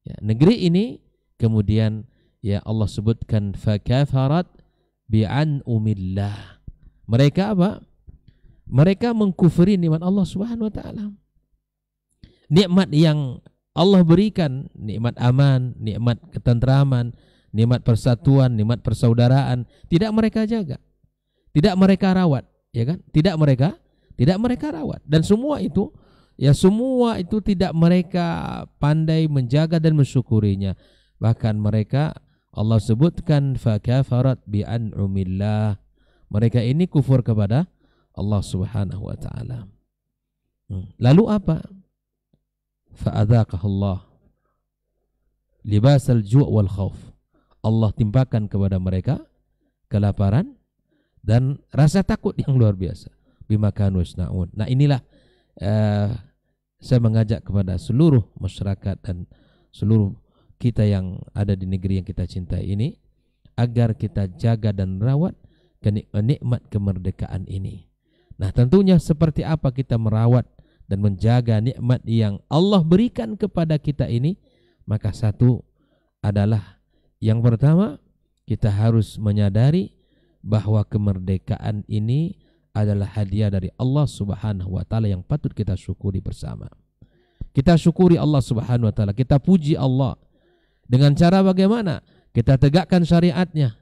S3: Ya, negeri ini kemudian ya Allah sebutkan fakafarat bi'an'umillah. Mereka apa? Mereka mengkufuri nikmat Allah Subhanahu wa taala. Nikmat yang Allah berikan, nikmat aman, nikmat ketentraman, nikmat persatuan, nikmat persaudaraan, tidak mereka jaga. Tidak mereka rawat, ya kan? Tidak mereka rawat. Dan semua itu tidak mereka pandai menjaga dan mensyukurinya. Bahkan mereka Allah sebutkan fakafarat bi'an'umillah. Mereka ini kufur kepada Allah Subhanahu wa taala. Lalu apa? Fa'adzaqahullah libasal ju' wal khauf. Allah timpakan kepada mereka kelaparan dan rasa takut yang luar biasa. Bima kanu yasnaun. Nah, inilah saya mengajak kepada seluruh masyarakat dan seluruh kita yang ada di negeri yang kita cintai ini agar kita jaga dan rawat nikmat kemerdekaan ini. Nah, tentunya seperti apa kita merawat dan menjaga nikmat yang Allah berikan kepada kita ini? Maka satu adalah yang pertama, kita harus menyadari bahwa kemerdekaan ini adalah hadiah dari Allah Subhanahu wa taala yang patut kita syukuri bersama. Kita syukuri Allah Subhanahu wa taala, kita puji Allah dengan cara bagaimana? Kita tegakkan syariatnya,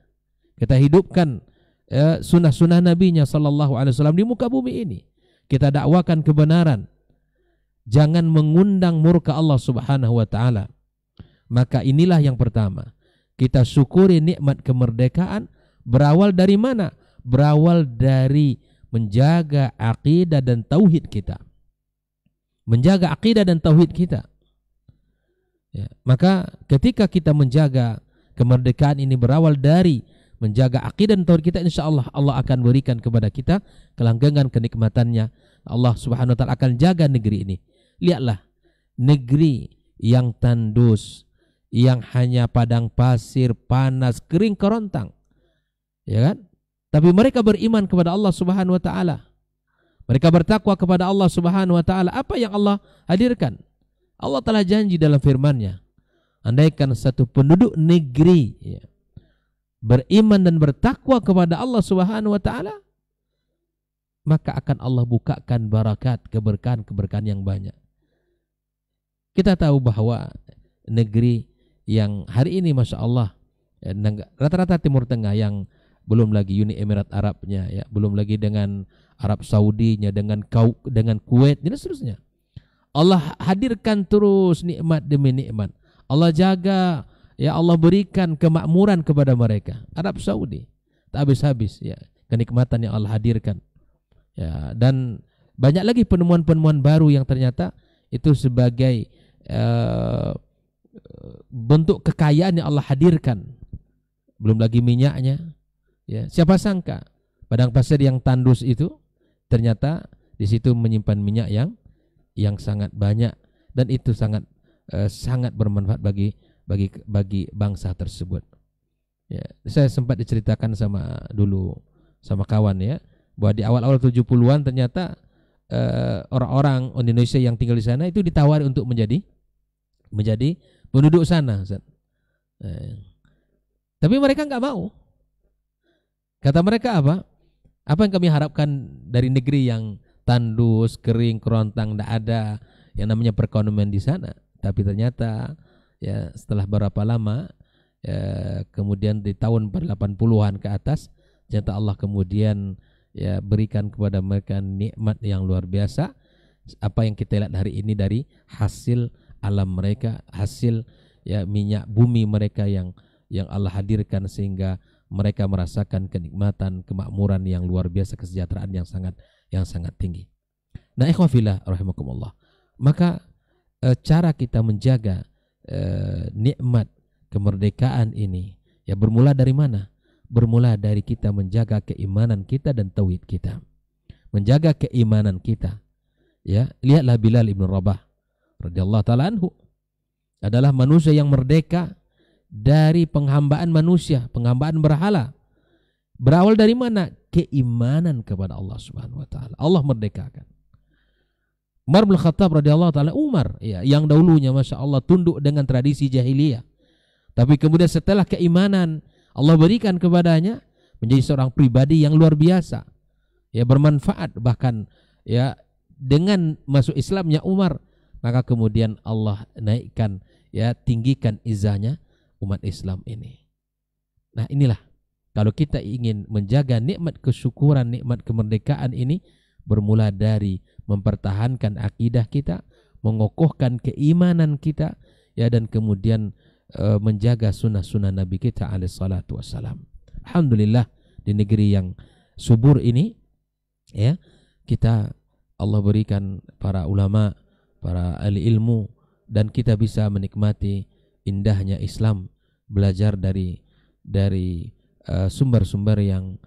S3: kita hidupkan sunnah-sunnah nabinya sallallahu alaihi wasallam di muka bumi ini. Kita dakwakan kebenaran, jangan mengundang murka Allah Subhanahu wa taala. Maka inilah yang pertama, kita syukuri nikmat kemerdekaan. Berawal dari mana? Berawal dari menjaga akidah dan tauhid kita. Menjaga akidah dan tauhid kita. Ya, maka ketika kita menjaga kemerdekaan ini berawal dari menjaga akidah dan tauhid kita, insya Allah Allah akan berikan kepada kita kelanggengan kenikmatannya. Allah Subhanahu wa taala akan jaga negeri ini. Lihatlah, negeri yang tandus, yang hanya padang pasir, panas, kering kerontang, ya kan? Tapi mereka beriman kepada Allah Subhanahu wa taala. Mereka bertakwa kepada Allah Subhanahu wa taala. Apa yang Allah hadirkan? Allah telah janji dalam firman-Nya, andaikan satu penduduk negeri beriman dan bertakwa kepada Allah Subhanahu wa taala, maka akan Allah bukakan barakat, keberkahan yang banyak. Kita tahu bahwa negeri yang hari ini Masya Allah rata-rata Timur Tengah, yang belum lagi Uni Emirat Arabnya, ya, belum lagi dengan Arab Saudinya, dengan Kuwait dan seterusnya. Allah hadirkan terus nikmat demi nikmat. Allah jaga, ya, Allah berikan kemakmuran kepada mereka. Arab Saudi tak habis-habis, ya, kenikmatan yang Allah hadirkan. Ya, dan banyak lagi penemuan-penemuan baru yang ternyata itu sebagai bentuk kekayaan yang Allah hadirkan. Belum lagi minyaknya. Ya, siapa sangka padang pasir yang tandus itu ternyata di situ menyimpan minyak yang sangat banyak, dan itu sangat bermanfaat bagi bangsa tersebut. Ya, saya sempat diceritakan sama kawan, ya, bahwa di awal-awal 70-an ternyata orang-orang Indonesia yang tinggal di sana itu ditawari untuk menjadi penduduk sana. Tapi mereka nggak mau. Kata mereka apa? Apa yang kami harapkan dari negeri yang tandus, kering, kerontang, tidak ada yang namanya perekonomian di sana. Tapi ternyata, ya, setelah berapa lama, kemudian di tahun 80-an ke atas, ternyata Allah kemudian, ya, berikan kepada mereka nikmat yang luar biasa. Apa yang kita lihat hari ini dari hasil alam mereka, hasil ya minyak bumi mereka yang Allah hadirkan sehingga mereka merasakan kenikmatan, kemakmuran yang luar biasa, kesejahteraan yang sangat tinggi. Nah, ikhwafillah rahimakumullah. Maka cara kita menjaga nikmat kemerdekaan ini ya bermula dari mana? Bermula dari kita menjaga keimanan kita dan tauhid kita. Menjaga keimanan kita. Ya, lihatlah Bilal ibn Rabah radhiyallahu taala anhu adalah manusia yang merdeka dari penghambaan manusia, penghambaan berhala. Berawal dari mana? Keimanan kepada Allah Subhanahu wa taala. Allah merdekakan. Umar bin Khattab radhiyallahu taala, Umar ya, yang dahulunya Masya Allah tunduk dengan tradisi jahiliyah. Tapi kemudian setelah keimanan Allah berikan kepadanya, menjadi seorang pribadi yang luar biasa. Ya, bermanfaat, bahkan ya dengan masuk Islamnya Umar, maka kemudian Allah naikkan, ya tinggikan izahnya umat Islam ini. Nah, inilah kalau kita ingin menjaga nikmat kesyukuran, nikmat kemerdekaan ini bermula dari mempertahankan akidah kita, mengokohkan keimanan kita, ya, dan kemudian menjaga sunnah-sunnah Nabi kita alaihi salatu wassalam. Alhamdulillah di negeri yang subur ini, ya, kita Allah berikan para ulama, para ahli ilmu, dan kita bisa menikmati indahnya Islam, belajar dari sumber-sumber yang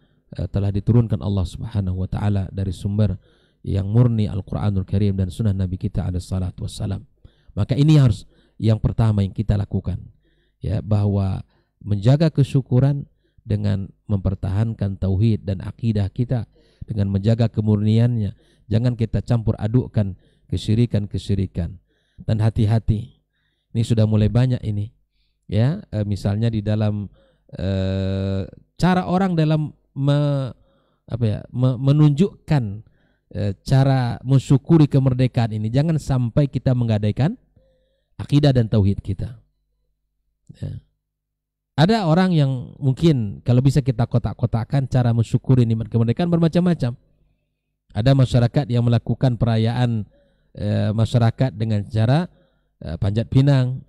S3: telah diturunkan Allah Subhanahu wa taala, dari sumber yang murni Al-Qur'anul Karim dan sunnah Nabi kita alaihi salatu wassalam. Maka ini harus yang pertama yang kita lakukan, ya, bahwa menjaga kesyukuran dengan mempertahankan tauhid dan akidah kita, dengan menjaga kemurniannya. Jangan kita campur adukkan kesyirikan. Dan hati-hati, ini sudah mulai banyak ini, ya, misalnya di dalam cara orang dalam menunjukkan cara mensyukuri kemerdekaan ini. Jangan sampai kita menggadaikan akidah dan tauhid kita. Ya. Ada orang yang mungkin kalau bisa kita kotak-kotakkan cara mensyukuri nikmat kemerdekaan bermacam-macam. Ada masyarakat yang melakukan perayaan masyarakat dengan cara panjat pinang,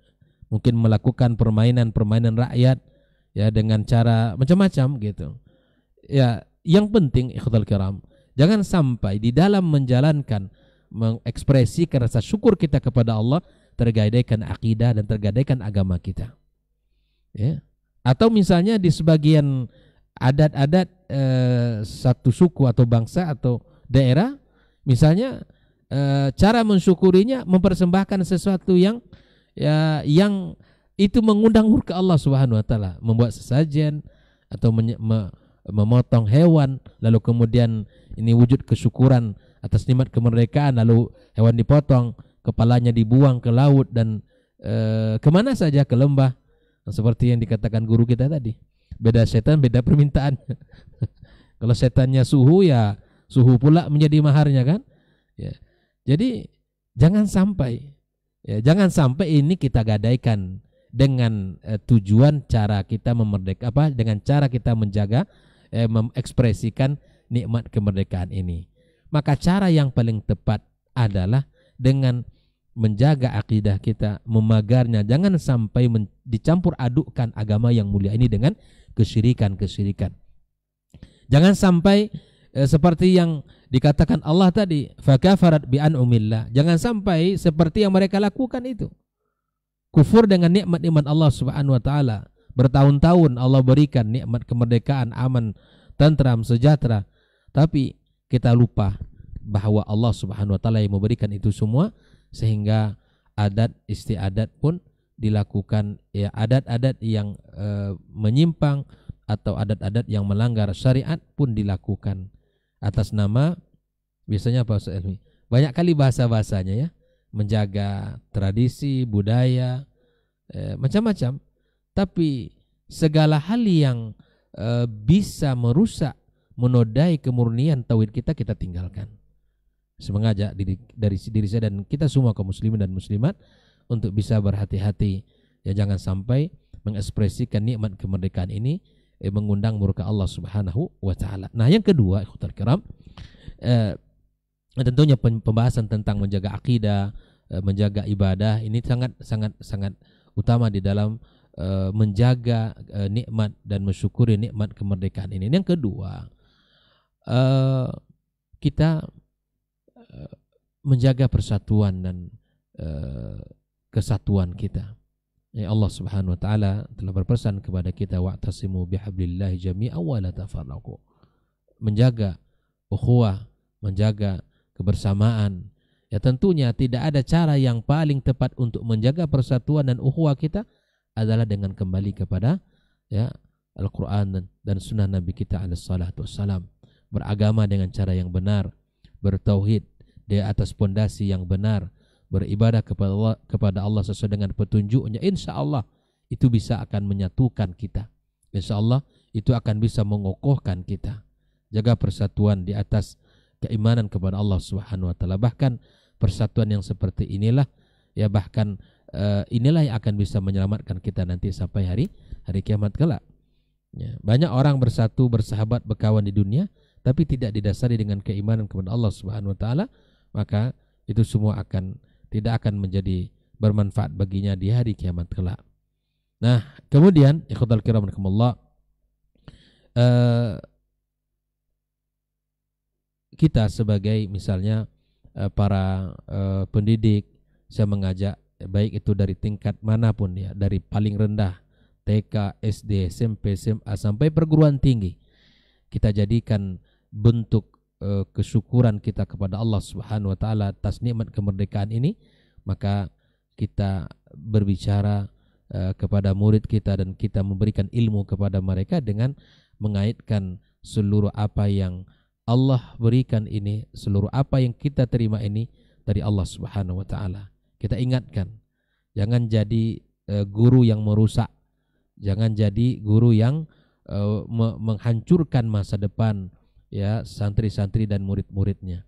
S3: mungkin melakukan permainan rakyat, ya, dengan cara macam-macam gitu. Ya, yang penting ikhwatul kiram, jangan sampai di dalam menjalankan, mengekspresikan rasa syukur kita kepada Allah tergadaikan akidah dan tergadaikan agama kita. Ya. Atau misalnya di sebagian adat-adat satu suku atau bangsa atau daerah, misalnya cara mensyukurinya mempersembahkan sesuatu yang itu mengundang murka Allah Subhanahu wa taala, membuat sesajen atau memotong hewan, lalu kemudian ini wujud kesyukuran atas nikmat kemerdekaan, lalu hewan dipotong, kepalanya dibuang ke laut dan kemana saja, ke lembah. Seperti yang dikatakan guru kita tadi, beda setan beda permintaan. Kalau setannya suhu, ya suhu pula menjadi maharnya kan. Ya. Jadi jangan sampai ini kita gadaikan dengan tujuan cara kita dengan cara kita menjaga mengekspresikan nikmat kemerdekaan ini. Maka cara yang paling tepat adalah dengan menjaga akidah kita, memagarnya. Jangan sampai dicampur adukkan agama yang mulia ini dengan kesyirikan. Jangan sampai seperti yang dikatakan Allah tadi, fakafarat bi an'umillah. Jangan sampai seperti yang mereka lakukan itu. Kufur dengan nikmat-nikmat Allah Subhanahu wa taala. Bertahun-tahun Allah berikan nikmat kemerdekaan, aman, tentram, sejahtera. Tapi kita lupa bahwa Allah Subhanahu wa taala yang memberikan itu semua, sehingga adat istiadat pun dilakukan, ya, adat-adat yang menyimpang atau adat-adat yang melanggar syariat pun dilakukan atas nama, biasanya apa Ustaz Elmi? Banyak kali bahasa-bahasanya, ya, menjaga tradisi, budaya, macam-macam. Tapi segala hal yang bisa merusak, menodai kemurnian tauhid kita tinggalkan. Mengajak dari diri saya dan kita semua kaum muslimin dan muslimat untuk bisa berhati-hati, ya, jangan sampai mengekspresikan nikmat kemerdekaan ini mengundang murka Allah Subhanahu wa taala. Nah, yang kedua, ikhwatul kiram, tentunya pembahasan tentang menjaga akidah,
S5: menjaga ibadah ini sangat utama di dalam menjaga nikmat dan mensyukuri nikmat kemerdekaan ini. Yang kedua, kita menjaga persatuan dan kesatuan kita. Ya, Allah Subhanahu wa taala telah berpesan kepada kita, wa'tasimu bihablillahi jami'an wa la tafarraqu. Menjaga ukhuwah, menjaga kebersamaan. Ya, tentunya tidak ada cara yang paling tepat untuk menjaga persatuan dan ukhuwah kita adalah dengan kembali kepada ya Al-Qur'an dan sunnah Nabi kita alaihi salatu wassalam. Beragama dengan cara yang benar, bertauhid di atas pondasi yang benar, beribadah kepada Allah sesuai dengan petunjuknya. Insya Allah itu bisa akan menyatukan kita. Insya Allah itu akan bisa mengokohkan kita. Jaga persatuan di atas keimanan kepada Allah Subhanahu wa taala. Bahkan persatuan yang seperti inilah ya inilah yang akan bisa menyelamatkan kita nanti sampai hari kiamat kelak. Ya, banyak orang bersatu, bersahabat, berkawan di dunia tapi tidak didasari dengan keimanan kepada Allah Subhanahu wa taala, maka itu semua tidak akan menjadi bermanfaat baginya di hari kiamat kelak. Nah, kemudian ikhwatal kiram rahimakumullah, kita sebagai misalnya para pendidik, saya mengajak baik itu dari tingkat manapun ya, dari paling rendah TK, SD, SMP, SMA sampai perguruan tinggi, kita jadikan bentuk kesyukuran kita kepada Allah Subhanahu wa taala atas nikmat kemerdekaan ini. Maka kita berbicara kepada murid kita dan kita memberikan ilmu kepada mereka dengan mengaitkan seluruh apa yang Allah berikan ini, seluruh apa yang kita terima ini dari Allah Subhanahu wa taala. Kita ingatkan, jangan jadi guru yang merusak, jangan jadi guru yang menghancurkan masa depan ya santri-santri dan murid-muridnya.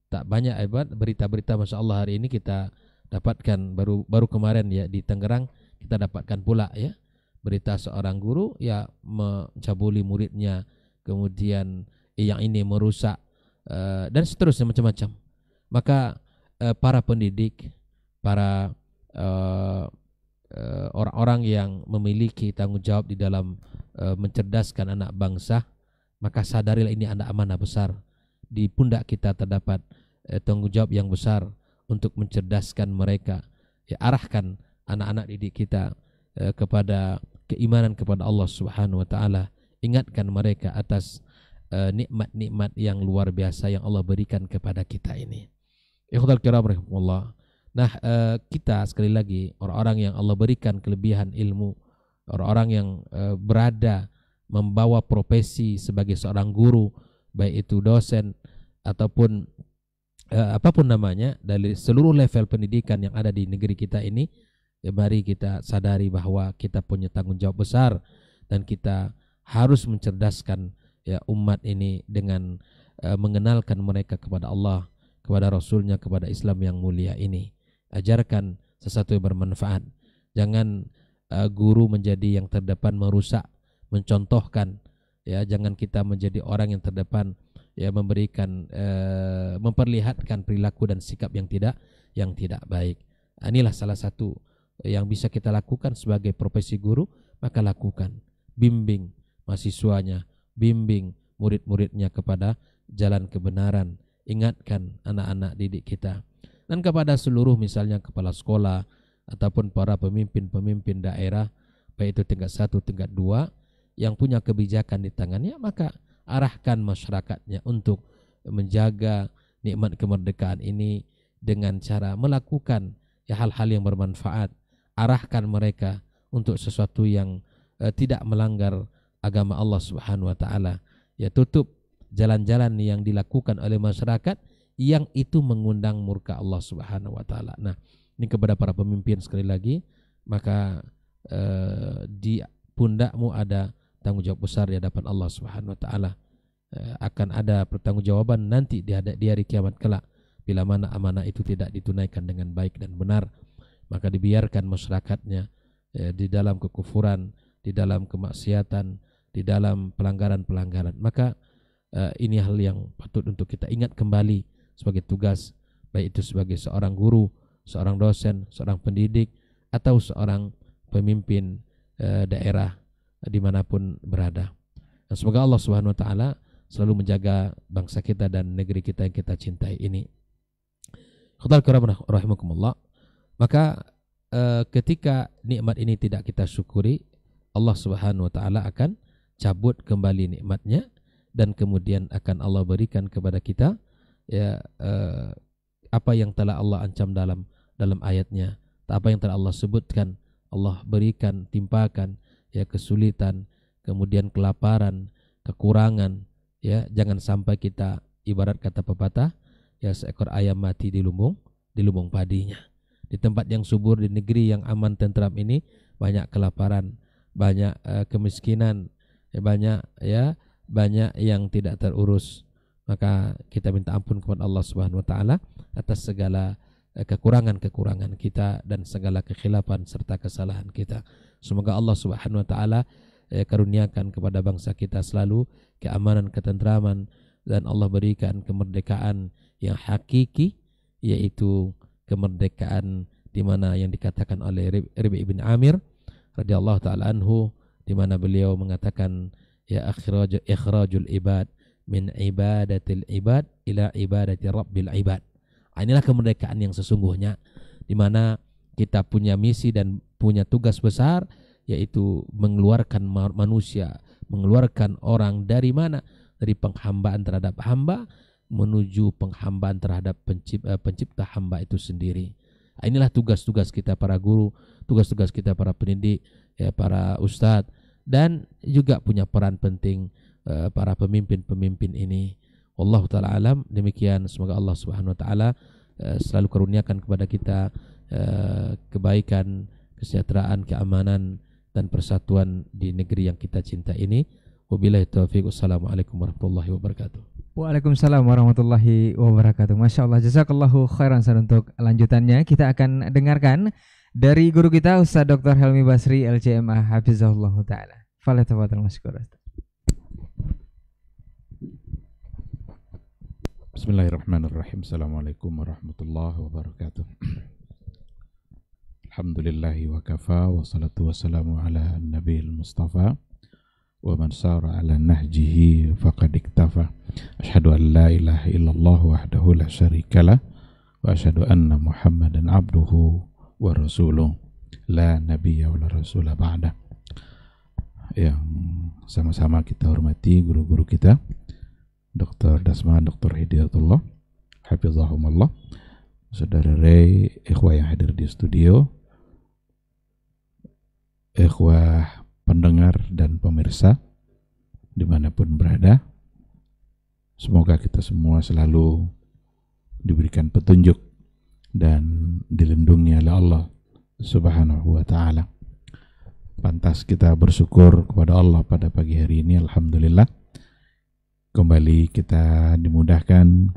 S5: Tak banyak berita-berita Masya Allah hari ini kita dapatkan, baru kemarin ya di Tangerang kita dapatkan pula ya berita seorang guru ya mencabuli muridnya, kemudian yang ini merusak dan seterusnya macam-macam. Maka para pendidik, para orang-orang yang memiliki tanggung jawab di dalam mencerdaskan anak bangsa, maka sadarilah ini ada amanah besar. Di pundak kita terdapat tanggung jawab yang besar untuk mencerdaskan mereka. Ya, arahkan anak-anak didik kita kepada keimanan kepada Allah Subhanahu wa taala. Ingatkan mereka atas nikmat-nikmat yang luar biasa yang Allah berikan kepada kita ini. Ikhwatal kiram rahimakumullah. Nah, kita sekali lagi orang-orang yang Allah berikan kelebihan ilmu, orang-orang yang berada membawa profesi sebagai seorang guru, baik itu dosen ataupun apapun namanya, dari seluruh level pendidikan yang ada di negeri kita ini, ya mari kita sadari bahwa kita punya tanggung jawab besar dan kita harus mencerdaskan ya umat ini dengan mengenalkan mereka kepada Allah, kepada Rasulnya, kepada Islam yang mulia ini. Ajarkan sesuatu yang bermanfaat. Jangan guru menjadi yang terdepan merusak, mencontohkan ya. Jangan kita menjadi orang yang terdepan ya memberikan memperlihatkan perilaku dan sikap yang tidak baik. Inilah salah satu yang bisa kita lakukan sebagai profesi guru. Maka lakukan, bimbing mahasiswanya, bimbing murid-muridnya kepada jalan kebenaran. Ingatkan anak-anak didik kita. Dan kepada seluruh misalnya kepala sekolah ataupun para pemimpin-pemimpin daerah, baik itu tingkat 1, tingkat 2 yang punya kebijakan di tangannya, maka arahkan masyarakatnya untuk menjaga nikmat kemerdekaan ini dengan cara melakukan ya hal-hal yang bermanfaat. Arahkan mereka untuk sesuatu yang tidak melanggar agama Allah Subhanahu wa taala. Ya, tutup jalan-jalan yang dilakukan oleh masyarakat yang itu mengundang murka Allah Subhanahu wa taala. Nah, ini kepada para pemimpin sekali lagi, maka di pundakmu ada tanggung jawab besar di hadapan Allah Subhanahu wa taala. Akan ada pertanggungjawaban nanti di hari kiamat kelak. Bila mana amanah itu tidak ditunaikan dengan baik dan benar, maka dibiarkan masyarakatnya di dalam kekufuran, di dalam kemaksiatan, di dalam pelanggaran-pelanggaran. Maka ini hal yang patut untuk kita ingat kembali sebagai tugas, baik itu sebagai seorang guru seorang dosen, seorang pendidik, atau seorang pemimpin daerah dimanapun berada. Dan semoga Allah Subhanahu Wa Taala selalu menjaga bangsa kita dan negeri kita yang kita cintai ini. Khotbah kiram rahimakumullah. Maka ketika nikmat ini tidak kita syukuri, Allah Subhanahu Wa Taala akan cabut kembali nikmatnya, dan kemudian akan Allah berikan kepada kita ya apa yang telah Allah ancam dalam ayatnya, apa yang telah Allah sebutkan. Allah berikan, timpakan ya kesulitan, kemudian kelaparan, kekurangan, ya jangan sampai kita ibarat kata pepatah ya seekor ayam mati di lumbung padinya. Di tempat yang subur, di negeri yang aman tentram ini banyak kelaparan, banyak kemiskinan, banyak yang tidak terurus. Maka kita minta ampun kepada Allah Subhanahu Wa Taala atas segala kekurangan kita dan segala kekhilafan serta kesalahan kita. Semoga Allah Subhanahu Wa Taala karuniakan kepada bangsa kita selalu keamanan, ketentraman, dan Allah berikan kemerdekaan yang hakiki, yaitu kemerdekaan di mana yang dikatakan oleh Rabi' bin Amir radhiyallahu taala anhu, di mana beliau mengatakan ya ikhrajul ibad min ibadatil ibad ila ibadati rabbil ibad. Inilah kemerdekaan yang sesungguhnya, di mana kita punya misi dan punya tugas besar, yaitu mengeluarkan manusia, mengeluarkan orang dari mana? Dari penghambaan terhadap hamba menuju penghambaan terhadap pencipta hamba itu sendiri. Inilah tugas-tugas kita para guru, tugas-tugas kita para pendidik, ya para ustadz, dan juga punya peran penting para pemimpin-pemimpin ini. Wallahu ta'ala alam. Demikian, semoga Allah Subhanahu Wa Ta'ala selalu karuniakan kepada kita kebaikan, kesejahteraan, keamanan, dan persatuan di negeri yang kita cinta ini. Wabillahi taufiq. Wassalamualaikum warahmatullahi wabarakatuh.
S4: Waalaikumsalam warahmatullahi wabarakatuh. Masya Allah, jazakallahu khairan. Untuk lanjutannya kita akan dengarkan dari guru kita Ustaz Dr. Helmi Basri LCMA Hafizahullah Ta'ala. Falatafadhal masykur.
S6: Bismillahirrahmanirrahim. Assalamualaikum warahmatullahi wabarakatuh. Alhamdulillahi wa kafa, wa salatu wassalamu ala nabiyil mustafa wa man sara ala nahjihi faqad iktafa. Asyhadu an la ilaha illallah wahdahu la syarikalah wa asyhadu anna Muhammadan abduhu wa rasuluh la nabiyya wa la rasula ba'da. Yang sama-sama kita hormati guru-guru kita, Dr. Dasma, Dr. Hidayatullah Hafizahumullah, Saudara Ray, ikhwah yang hadir di studio, ikhwah pendengar dan pemirsa dimanapun berada. Semoga kita semua selalu diberikan petunjuk dan dilindungi oleh Allah Subhanahu Wa Ta'ala. Pantas kita bersyukur kepada Allah pada pagi hari ini. Alhamdulillah, kembali kita dimudahkan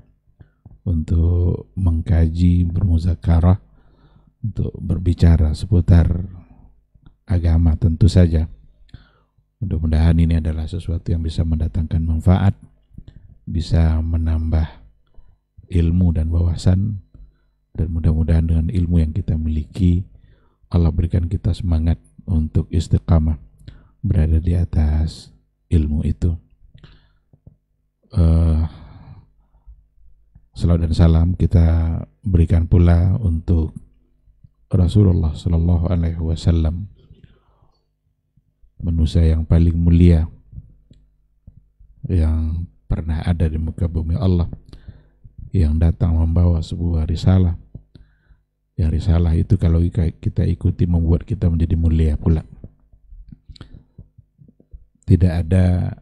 S6: untuk mengkaji, bermuzakarah, untuk berbicara seputar agama tentu saja. Mudah-mudahan ini adalah sesuatu yang bisa mendatangkan manfaat, bisa menambah ilmu dan wawasan, dan mudah-mudahan dengan ilmu yang kita miliki Allah berikan kita semangat untuk istiqamah berada di atas ilmu itu. Salawat dan salam kita berikan pula untuk Rasulullah Sallallahu Alaihi Wasallam, manusia yang paling mulia yang pernah ada di muka bumi Allah, yang datang membawa sebuah risalah. Yang risalah itu kalau kita ikuti membuat kita menjadi mulia pula. Tidak ada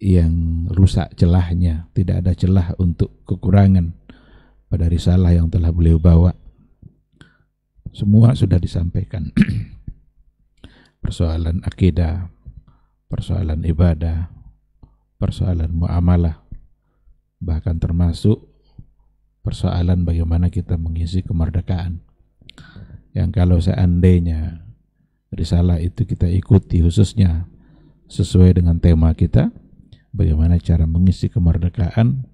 S6: yang rusak celahnya, tidak ada celah untuk kekurangan pada risalah yang telah beliau bawa. Semua sudah disampaikan. Persoalan akidah, persoalan ibadah, persoalan muamalah, bahkan termasuk persoalan bagaimana kita mengisi kemerdekaan. Yang kalau seandainya risalah itu kita ikuti, khususnya sesuai dengan tema kita, bagaimana cara mengisi kemerdekaan,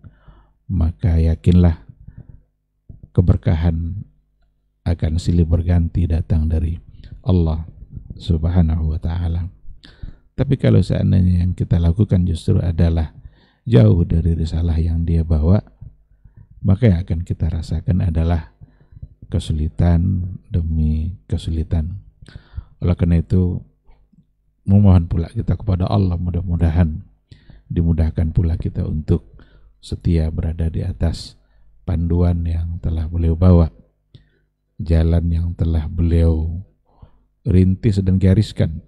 S6: maka yakinlah keberkahan akan silih berganti datang dari Allah Subhanahu wa ta'ala. Tapi kalau seandainya yang kita lakukan justru adalah jauh dari risalah yang dia bawa, maka yang akan kita rasakan adalah kesulitan demi kesulitan. Oleh karena itu, memohon pula kita kepada Allah, mudah-mudahan dimudahkan pula kita untuk setia berada di atas panduan yang telah beliau bawa, jalan yang telah beliau rintis dan gariskan,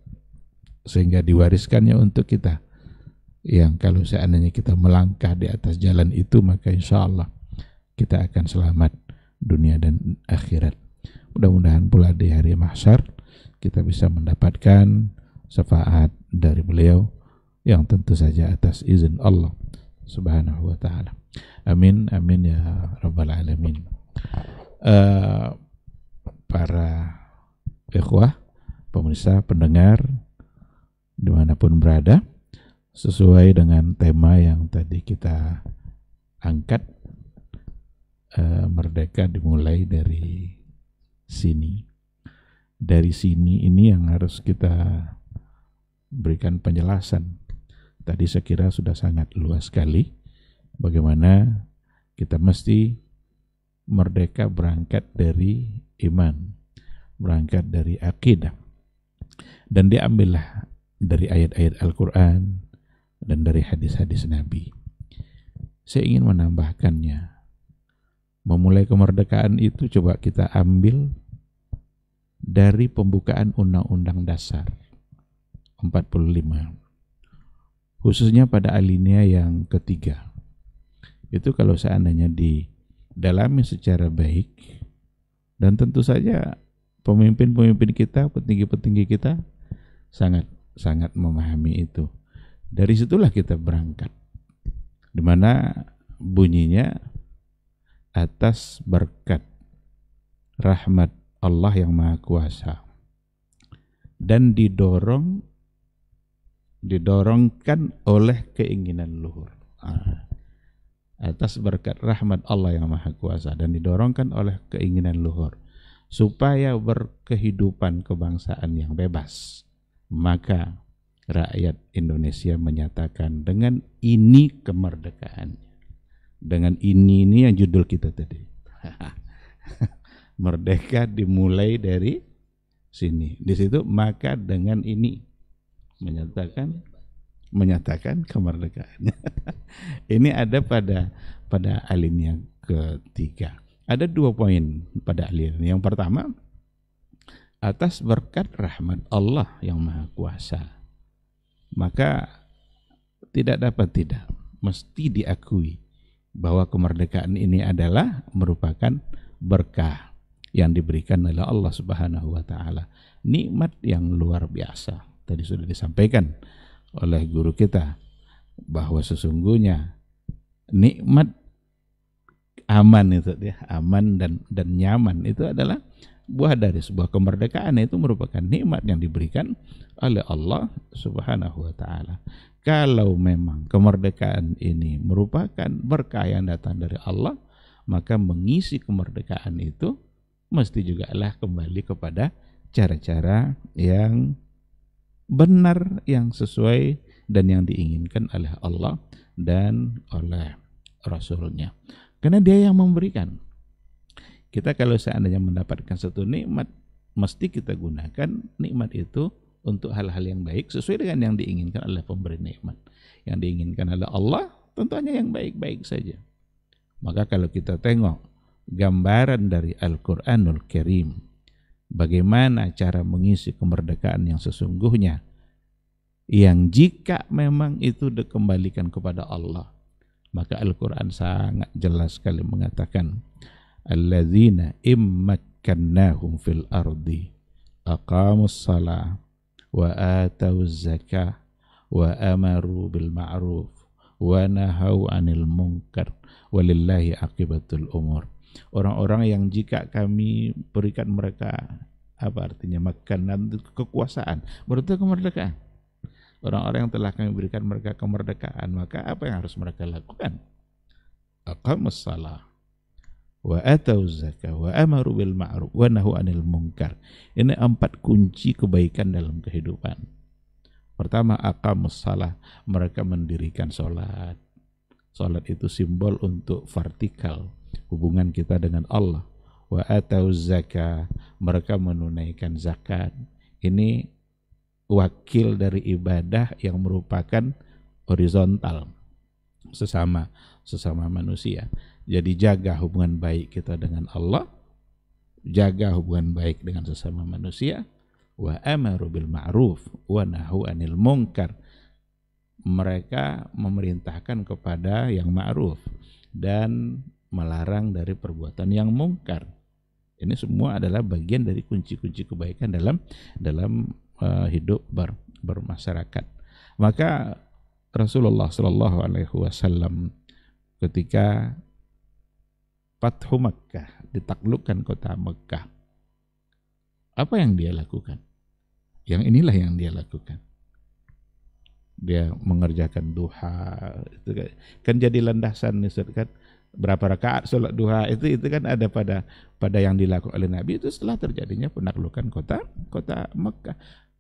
S6: sehingga diwariskannya untuk kita, yang kalau seandainya kita melangkah di atas jalan itu, maka insya Allah kita akan selamat dunia dan akhirat. Mudah-mudahan pula di hari mahsyar kita bisa mendapatkan syafaat dari beliau, yang tentu saja atas izin Allah Subhanahu wa ta'ala. Amin, amin ya rabbal alamin. Para ikhwah, pemirsa, pendengar dimanapun berada, sesuai dengan tema yang tadi kita angkat, merdeka dimulai dari sini. Dari sini ini yang harus kita berikan penjelasan. Tadi saya kira sudah sangat luas sekali bagaimana kita mesti merdeka berangkat dari iman, berangkat dari akidah, dan diambillah dari ayat-ayat Al-Quran dan dari hadis-hadis Nabi. Saya ingin menambahkannya, memulai kemerdekaan itu coba kita ambil dari pembukaan Undang-Undang Dasar 45, khususnya pada alinea yang ketiga. Itu kalau seandainya didalami secara baik, dan tentu saja pemimpin-pemimpin kita, petinggi-petinggi kita sangat memahami itu. Dari situlah kita berangkat, di mana bunyinya atas berkat rahmat Allah yang Maha Kuasa, dan didorongkan oleh keinginan luhur. Atas berkat rahmat Allah yang Maha Kuasa dan didorongkan oleh keinginan luhur supaya berkehidupan kebangsaan yang bebas, maka rakyat Indonesia menyatakan dengan ini kemerdekaannya. Dengan ini yang judul kita tadi. Merdeka dimulai dari sini. Di situ maka dengan ini menyatakan kemerdekaannya. Ini ada pada alinea ketiga. Ada 2 poin pada alinea. Yang pertama, atas berkat rahmat Allah yang Maha Kuasa, maka tidak dapat tidak, mesti diakui bahwa kemerdekaan ini adalah merupakan berkah yang diberikan oleh Allah Subhanahu wa ta'ala. Nikmat yang luar biasa. Tadi sudah disampaikan oleh guru kita bahwa sesungguhnya nikmat aman itu ya, aman dan nyaman itu adalah buah dari sebuah kemerdekaan. Itu merupakan nikmat yang diberikan oleh Allah Subhanahu wa ta'ala. Kalau memang kemerdekaan ini merupakan berkah yang datang dari Allah, maka mengisi kemerdekaan itu mesti juga lah kembali kepada cara-cara yang benar, yang sesuai dan yang diinginkan oleh Allah dan oleh Rasulnya. Karena dia yang memberikan. Kita kalau seandainya mendapatkan satu nikmat, mesti kita gunakan nikmat itu untuk hal-hal yang baik sesuai dengan yang diinginkan oleh pemberi nikmat. Yang diinginkan oleh Allah tentunya yang baik-baik saja. Maka kalau kita tengok gambaran dari Al-Quranul Karim, bagaimana cara mengisi kemerdekaan yang sesungguhnya, yang jika memang itu dikembalikan kepada Allah, maka Al-Quran sangat jelas sekali mengatakan, alladzina immakkannahum fil ardi aqamus salah wa atawuz zakah wa amaru bil ma'ruf wa nahau 'anil munkar walillahi aqibatul umur. Orang-orang yang jika kami berikan mereka, apa artinya makanan, kekuasaan, berarti kemerdekaan. Orang-orang yang telah kami berikan mereka kemerdekaan, maka apa yang harus mereka lakukan? Aqamus salah wa atauz zakah, wa amaru bil ma'ruf, wa nahu 'anil munkar. Ini 4 kunci kebaikan dalam kehidupan. Pertama, aqamus shalah, mereka mendirikan salat. Salat itu simbol untuk vertikal hubungan kita dengan Allah. Wa atauz zakah, mereka menunaikan zakat. Ini wakil dari ibadah yang merupakan horizontal, sesama manusia. Jadi jaga hubungan baik kita dengan Allah, jaga hubungan baik dengan sesama manusia. Wa amaru bil ma'ruf wa nahu 'anil munkar, mereka memerintahkan kepada yang ma'ruf dan melarang dari perbuatan yang mungkar. Ini semua adalah bagian dari kunci-kunci kebaikan dalam hidup bermasyarakat. Maka Rasulullah Shallallahu Alaihi Wasallam ketika Fathu Makkah, ditaklukkan kota Makkah, apa yang dia lakukan? Yang inilah yang dia lakukan. Dia mengerjakan duha, itu kan jadi landasan nih, kan berapa rakaat sholat duha itu kan ada pada yang dilakukan oleh Nabi itu setelah terjadinya penaklukan kota Makkah.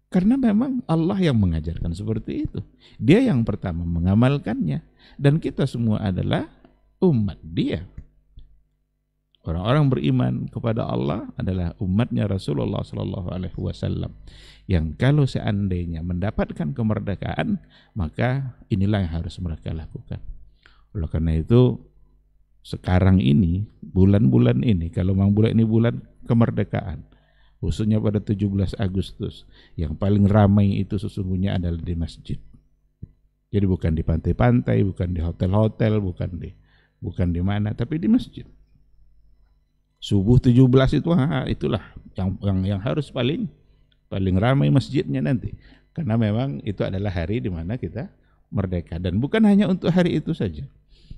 S6: Karena memang Allah yang mengajarkan seperti itu. Dia yang pertama mengamalkannya, dan kita semua adalah umat Dia. Orang-orang beriman kepada Allah adalah umatnya Rasulullah Sallallahu Alaihi Wasallam, yang kalau seandainya mendapatkan kemerdekaan, maka inilah yang harus mereka lakukan. Oleh karena itu, sekarang ini, bulan-bulan ini, kalau memang bulan ini bulan kemerdekaan, khususnya pada 17 Agustus, yang paling ramai itu sesungguhnya adalah di masjid. Jadi bukan di pantai-pantai, bukan di hotel-hotel, bukan di mana, tapi di masjid. Subuh 17 itulah yang harus paling ramai masjidnya nanti, karena memang itu adalah hari di mana kita merdeka, dan bukan hanya untuk hari itu saja.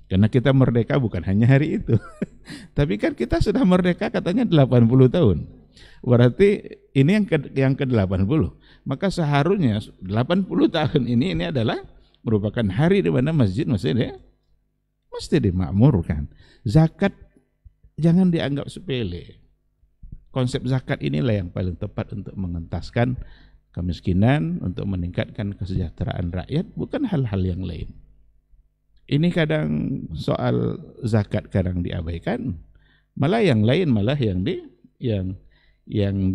S6: Karena kita merdeka bukan hanya hari itu. Tapi kan kita sudah merdeka katanya 80 tahun. Berarti ini yang ke-80. Maka seharusnya 80 tahun ini adalah merupakan hari di mana masjid mesti dimakmurkan. Zakat jangan dianggap sepele. Konsep zakat inilah yang paling tepat untuk mengentaskan kemiskinan, untuk meningkatkan kesejahteraan rakyat, bukan hal-hal yang lain. Ini kadang soal zakat kadang diabaikan, malah yang lain yang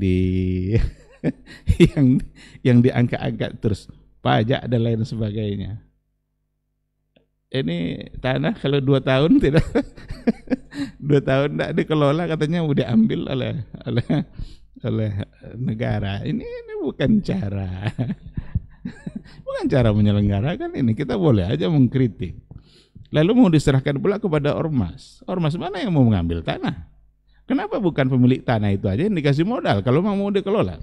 S6: diangkat-angkat terus, pajak dan lain sebagainya. Ini tanah kalau 2 tahun tidak 2 tahun tidak dikelola, katanya mau diambil oleh negara. Ini bukan cara menyelenggarakan ini. Kita boleh aja mengkritik. Lalu mau diserahkan pula kepada ormas. Ormas mana yang mau mengambil tanah? Kenapa bukan pemilik tanah itu aja yang dikasih modal kalau mau dikelola?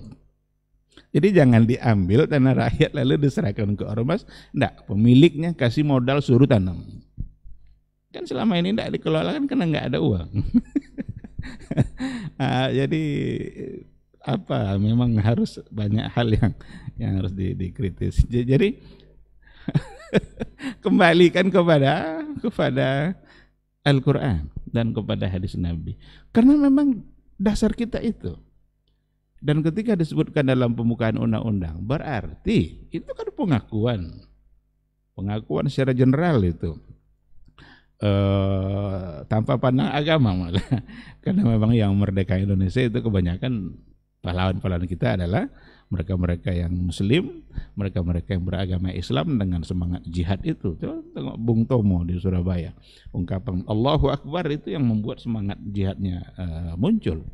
S6: Jadi jangan diambil tanah rakyat lalu diserahkan ke ormas. Enggak, pemiliknya kasih modal suruh tanam. Kan selama ini enggak dikelola kan karena enggak ada uang. Jadi memang harus banyak hal yang harus dikritis. Jadi kembalikan kepada Al-Quran dan kepada hadis Nabi, karena memang dasar kita itu. Dan ketika disebutkan dalam pembukaan undang-undang, berarti itu kan pengakuan secara general itu, tanpa pandang agama malah. Karena memang yang merdeka Indonesia itu kebanyakan pahlawan-pahlawan kita adalah mereka-mereka yang muslim, mereka-mereka yang beragama Islam dengan semangat jihad itu. Tengok Bung Tomo di Surabaya, ungkapan Allahu Akbar itu yang membuat semangat jihadnya muncul.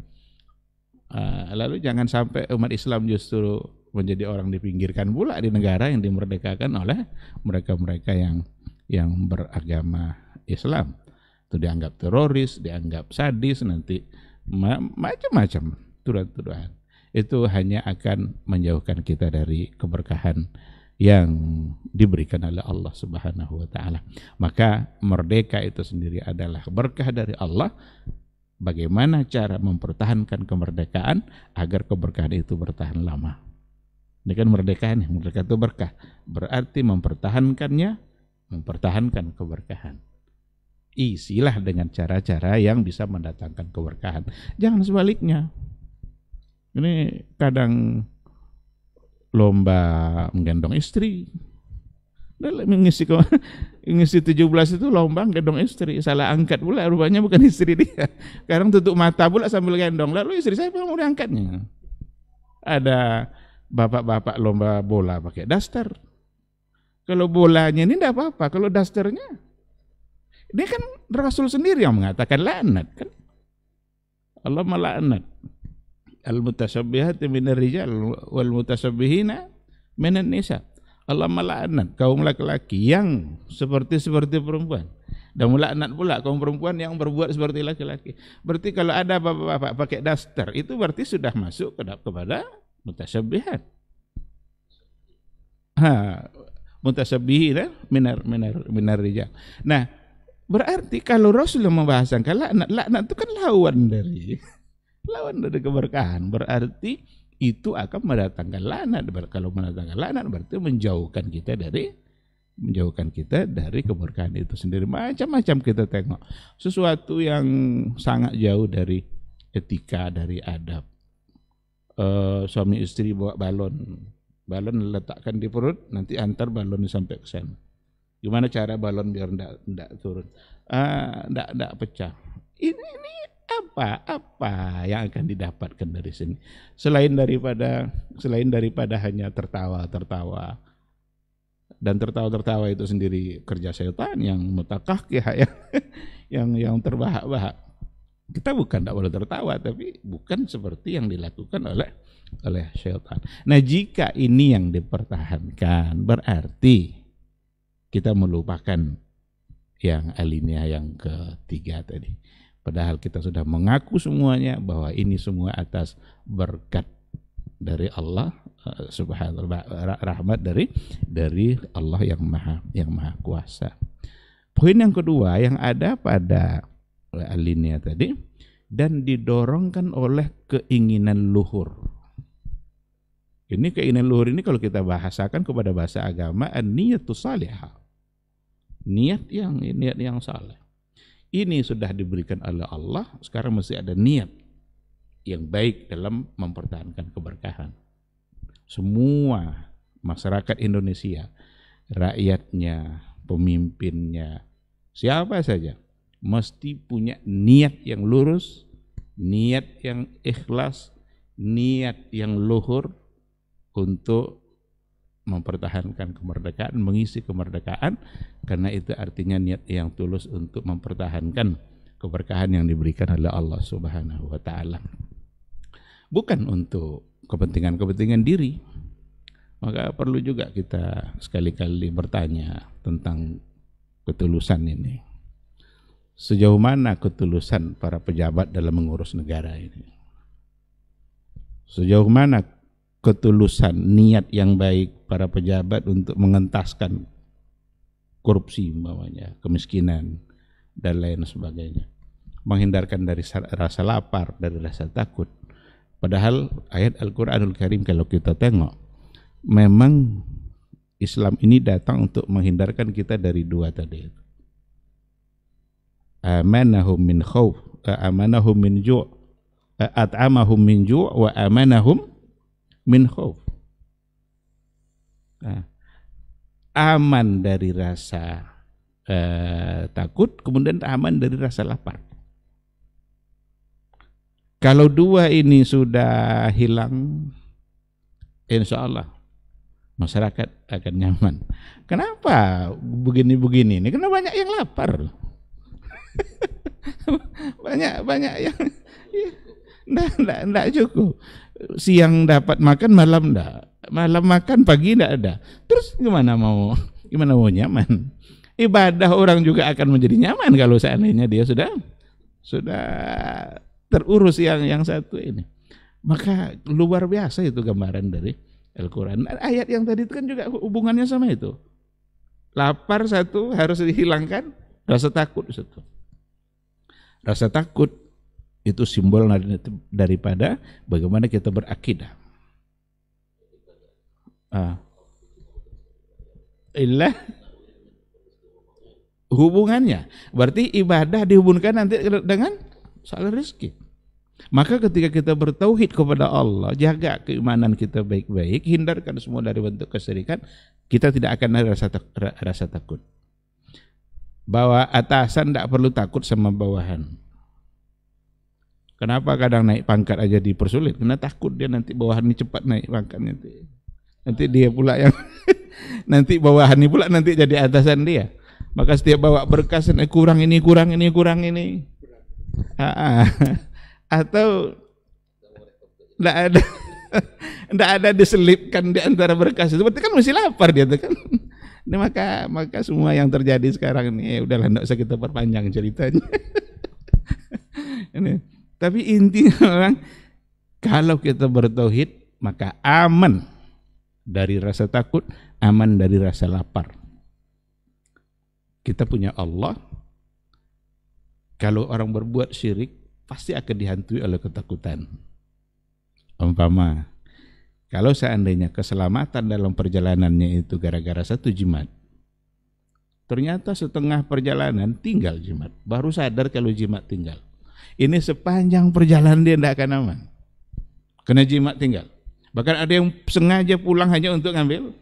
S6: Lalu jangan sampai umat Islam justru menjadi orang dipinggirkan pula di negara yang dimerdekakan oleh mereka-mereka yang beragama Islam. Itu dianggap teroris, dianggap sadis, nanti macam-macam tuduhan. Itu hanya akan menjauhkan kita dari keberkahan yang diberikan oleh Allah Subhanahu wa taala. Maka merdeka itu sendiri adalah berkah dari Allah. Bagaimana cara mempertahankan kemerdekaan agar keberkahan itu bertahan lama? Ini kan merdeka itu berkah. Berarti mempertahankan keberkahan. isilah dengan cara-cara yang bisa mendatangkan keberkahan. Jangan sebaliknya. Ini kadang lomba menggendong istri. Mengisi 17 itu lomba gendong istri, salah angkat pula, rupanya bukan istri dia. Sekarang tutup mata pula sambil gendong, lalu istri saya mau diangkatnya. Ada bapak-bapak lomba bola pakai daster. Kalau bolanya ini tidak apa-apa, kalau dasternya, ini kan Rasul sendiri yang mengatakan laknat kan. Allah melaknat al-mutasabbihati minar rijal wal mutasabbihina minan nisa. Allah melaknat kaum laki-laki yang seperti perempuan, dan melaknat pula kaum perempuan yang berbuat seperti laki-laki. Berarti kalau ada bapak-bapak pakai daster, itu berarti sudah masuk kepada mutasabbihat. Mutasabbihina minar rijal. Nah, berarti kalau Rasul membahasakan laknat itu kan lawan dari keberkahan. Berarti itu akan mendatangkan laknat. Kalau mendatangkan laknat berarti menjauhkan kita dari keberkahan itu sendiri. Macam-macam kita tengok. Sesuatu yang sangat jauh dari etika, dari adab. Suami istri bawa balon letakkan di perut, nanti antar balon sampai ke sana. Gimana cara balon biar enggak turun? Enggak pecah. Ini apa yang akan didapatkan dari sini selain daripada hanya tertawa dan tertawa itu sendiri kerja setan yang mutakakih yang terbahak-bahak. Kita bukan tidak boleh tertawa, tapi bukan seperti yang dilakukan oleh setan. Nah, jika ini yang dipertahankan berarti kita melupakan yang alinea yang ketiga tadi. Padahal kita sudah mengaku semuanya bahwa ini semua atas berkat dari Allah subhanahu wa ta'ala, rahmat dari Allah yang maha kuasa. Poin yang kedua yang ada pada alinea tadi, dan didorongkan oleh keinginan luhur. Ini keinginan luhur ini kalau kita bahasakan kepada bahasa agama, an-niyatus salihah. Niat yang saleh. Ini sudah diberikan oleh Allah, sekarang mesti ada niat yang baik dalam mempertahankan keberkahan. Semua masyarakat Indonesia, rakyatnya, pemimpinnya, siapa saja, mesti punya niat yang lurus, niat yang ikhlas, niat yang luhur untuk mempertahankan kemerdekaan, mengisi kemerdekaan, karena itu artinya niat yang tulus untuk mempertahankan keberkahan yang diberikan oleh Allah Subhanahu wa ta'ala. Bukan untuk kepentingan diri. Maka perlu juga kita sekali-kali bertanya tentang ketulusan ini. Sejauh mana ketulusan para pejabat dalam mengurus negara ini? Sejauh mana ketulusan niat yang baik para pejabat untuk mengentaskan korupsi, umpamanya, kemiskinan dan lain sebagainya, menghindarkan dari rasa lapar, dari rasa takut. Padahal ayat Al-Quranul Karim kalau kita tengok, memang Islam ini datang untuk menghindarkan kita dari dua tadi. Amanahum min khauf, amanahum min ju', at'amahum min ju' wa amanahum min khauf. Aman dari rasa takut, kemudian aman dari rasa lapar. Kalau dua ini sudah hilang, insya Allah masyarakat akan nyaman. Kenapa begini-begini ini? Karena banyak yang lapar. banyak yang enggak cukup. Siang dapat makan, malam enggak. Malam makan, pagi enggak ada. Terus gimana mau nyaman? Ibadah orang juga akan menjadi nyaman kalau seandainya dia sudah terurus yang satu ini. Maka luar biasa itu gambaran dari Al-Quran. Ayat yang tadi itu kan juga hubungannya sama itu. Lapar satu harus dihilangkan, rasa takut satu. Rasa takut itu simbol daripada bagaimana kita berakidah. hubungannya. Berarti ibadah dihubungkan nanti dengan soal rezeki. Maka ketika kita bertauhid kepada Allah, jaga keimanan kita baik-baik, hindarkan semua dari bentuk kesyirikan, kita tidak akan ada rasa takut. Bahwa atasan tidak perlu takut sama bawahan. Kenapa kadang naik pangkat aja dipersulit? Karena takut dia nanti bawahan ini cepat naik pangkatnya. Nanti dia pula yang nanti bawahan ini pula nanti jadi atasan dia. Maka setiap bawa berkas kurang ini. Atau tidak ada diselipkan di antara berkas itu, berarti kan masih lapar dia tuh kan. Nah, maka semua yang terjadi sekarang ini udahlah, tidak usah kita perpanjang ceritanya. Ini. Tapi intinya orang kalau kita bertauhid maka aman dari rasa takut, aman dari rasa lapar. Kita punya Allah. Kalau orang berbuat syirik pasti akan dihantui oleh ketakutan. Umpama, kalau seandainya keselamatan dalam perjalanannya itu gara-gara satu jimat, ternyata setengah perjalanan tinggal jimat, baru sadar kalau jimat tinggal. Ini sepanjang perjalanan dia tidak akan aman, kena jimat tinggal. Bahkan ada yang sengaja pulang hanya untuk ngambil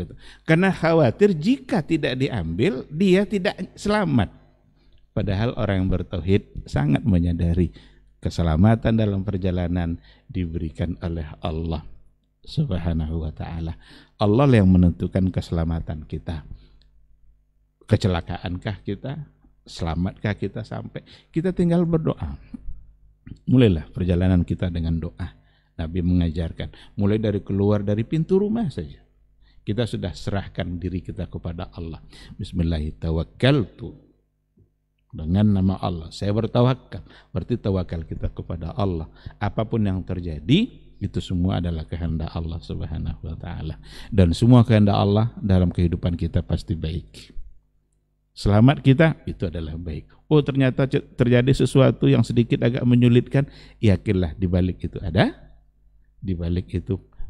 S6: itu, karena khawatir jika tidak diambil dia tidak selamat. Padahal orang yang bertauhid sangat menyadari keselamatan dalam perjalanan diberikan oleh Allah Subhanahu wa ta'ala. Allah yang menentukan keselamatan kita. Kecelakaankah kita? Selamatkah kita sampai? Kita tinggal berdoa. Mulailah perjalanan kita dengan doa. Nabi mengajarkan, mulai dari keluar dari pintu rumah saja. Kita sudah serahkan diri kita kepada Allah. Bismillahirrahmanirrahim. Dengan nama Allah saya bertawakal, berarti tawakal kita kepada Allah. Apapun yang terjadi itu semua adalah kehendak Allah Subhanahu wa ta'ala, dan semua kehendak Allah dalam kehidupan kita pasti baik. Selamat kita itu adalah baik. Oh ternyata terjadi sesuatu yang sedikit agak menyulitkan, yakinlah di balik itu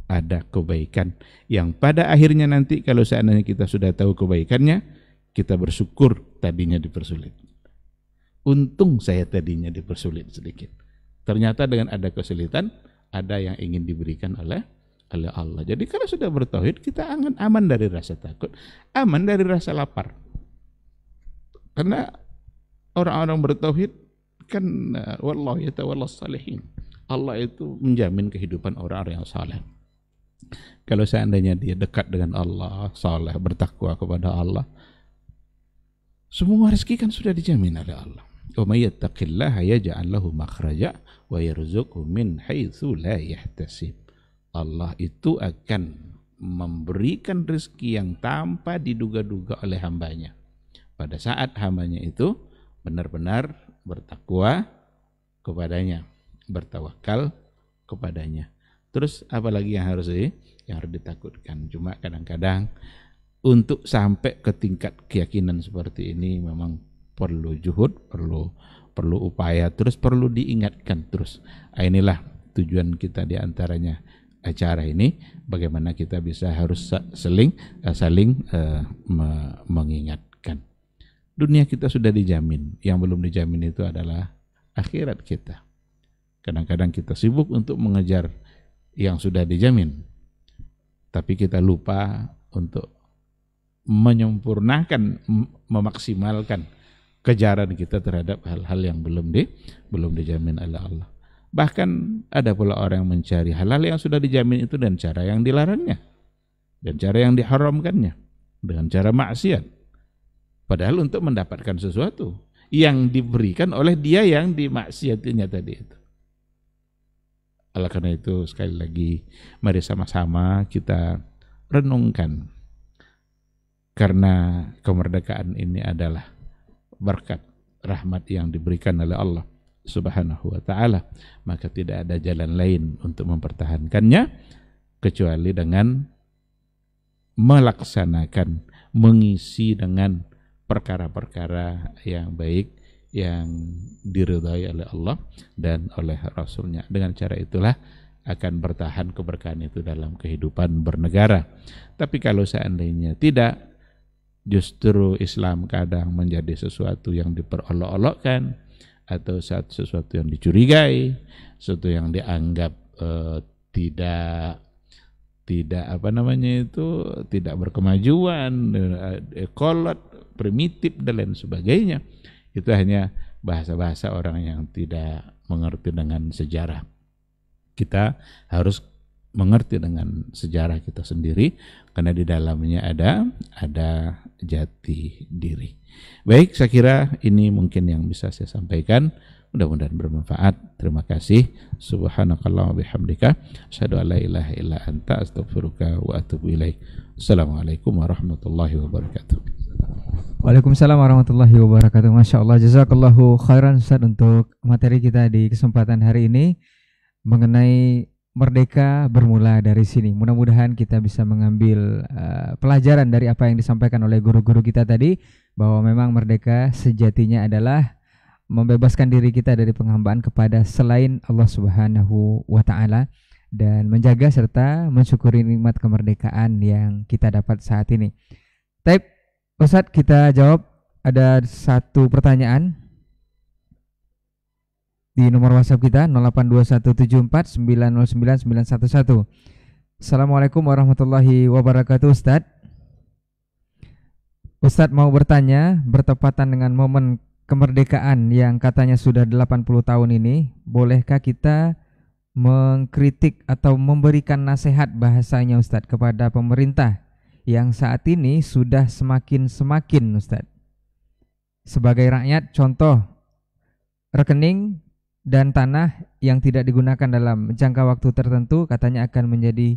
S6: ada kebaikan yang pada akhirnya nanti kalau seandainya kita sudah tahu kebaikannya, kita bersyukur tadinya dipersulit. Untung saya tadinya dipersulit sedikit. Ternyata dengan ada kesulitan, ada yang ingin diberikan oleh Allah. Jadi kalau sudah bertauhid, kita aman dari rasa takut, aman dari rasa lapar. Karena orang-orang bertauhid kan wallahu yatawallas salihin. Allah itu menjamin kehidupan orang-orang yang saleh. Kalau seandainya dia dekat dengan Allah, saleh, bertakwa kepada Allah, semua rezeki kan sudah dijamin oleh Allah. Wa may yattaqillaha yaj'al lahu makhraja wa yarzuqhu min haitsu la yahtasib. Allah itu akan memberikan rezeki yang tanpa diduga-duga oleh hambanya. Pada saat hambanya itu benar-benar bertakwa kepadanya, bertawakal kepadanya. Terus apalagi yang harus ditakutkan? Cuma kadang-kadang untuk sampai ke tingkat keyakinan seperti ini memang perlu juhud, perlu upaya, terus perlu diingatkan terus. Inilah tujuan kita di antaranya acara ini, bagaimana kita bisa harus saling mengingatkan. Dunia kita sudah dijamin, yang belum dijamin itu adalah akhirat kita. Kadang-kadang kita sibuk untuk mengejar yang sudah dijamin, tapi kita lupa untuk menyempurnakan, memaksimalkan kejaran kita terhadap hal-hal yang belum dijamin oleh Allah. Bahkan ada pula orang yang mencari halal yang sudah dijamin itu dan cara yang dilarangnya, dan cara yang diharamkannya, dengan cara maksiat. Padahal untuk mendapatkan sesuatu yang diberikan oleh dia yang dimaksiatinya tadi itu. Oleh karena itu sekali lagi mari sama-sama kita renungkan, karena kemerdekaan ini adalah berkat rahmat yang diberikan oleh Allah Subhanahu wa ta'ala, maka tidak ada jalan lain untuk mempertahankannya kecuali dengan melaksanakan, mengisi dengan perkara-perkara yang baik yang diridhai oleh Allah dan oleh Rasulnya. Dengan cara itulah akan bertahan keberkahan itu dalam kehidupan bernegara. Tapi kalau seandainya tidak, Justru Islam kadang menjadi sesuatu yang diperolok-olokkan, atau sesuatu yang dicurigai, sesuatu yang dianggap tidak apa namanya itu, tidak berkemajuan, kolot, primitif dan lain sebagainya. Itu hanya bahasa-bahasa orang yang tidak mengerti dengan sejarah. Kita harus mengerti dengan sejarah kita sendiri, karena di dalamnya ada jati diri. Baik, saya kira ini mungkin yang bisa saya sampaikan. Mudah-mudahan bermanfaat. Terima kasih. Subhanakallahumma bihamdika asyhadu an la ilaha illa anta astaghfiruka wa atubu ilaik. Assalamualaikum warahmatullahi wabarakatuh.
S4: Waalaikumsalam warahmatullahi wabarakatuh. Masya Allah, jazakallahu khairan Ustaz untuk materi kita di kesempatan hari ini mengenai merdeka bermula dari sini. Mudah-mudahan kita bisa mengambil pelajaran dari apa yang disampaikan oleh guru-guru kita tadi, bahwa memang merdeka sejatinya adalah membebaskan diri kita dari penghambaan kepada selain Allah Subhanahu wa Ta'ala, dan menjaga serta mensyukuri nikmat kemerdekaan yang kita dapat saat ini. Taib, Ustadz, kita jawab. Ada satu pertanyaan di nomor WhatsApp kita 082174909911. Assalamualaikum warahmatullahi wabarakatuh. Ustadz mau bertanya, bertepatan dengan momen kemerdekaan yang katanya sudah 80 tahun ini, bolehkah kita mengkritik atau memberikan nasihat bahasanya Ustadz kepada pemerintah yang saat ini sudah semakin Ustadz? Sebagai rakyat, contoh rekening dan tanah yang tidak digunakan dalam jangka waktu tertentu katanya akan menjadi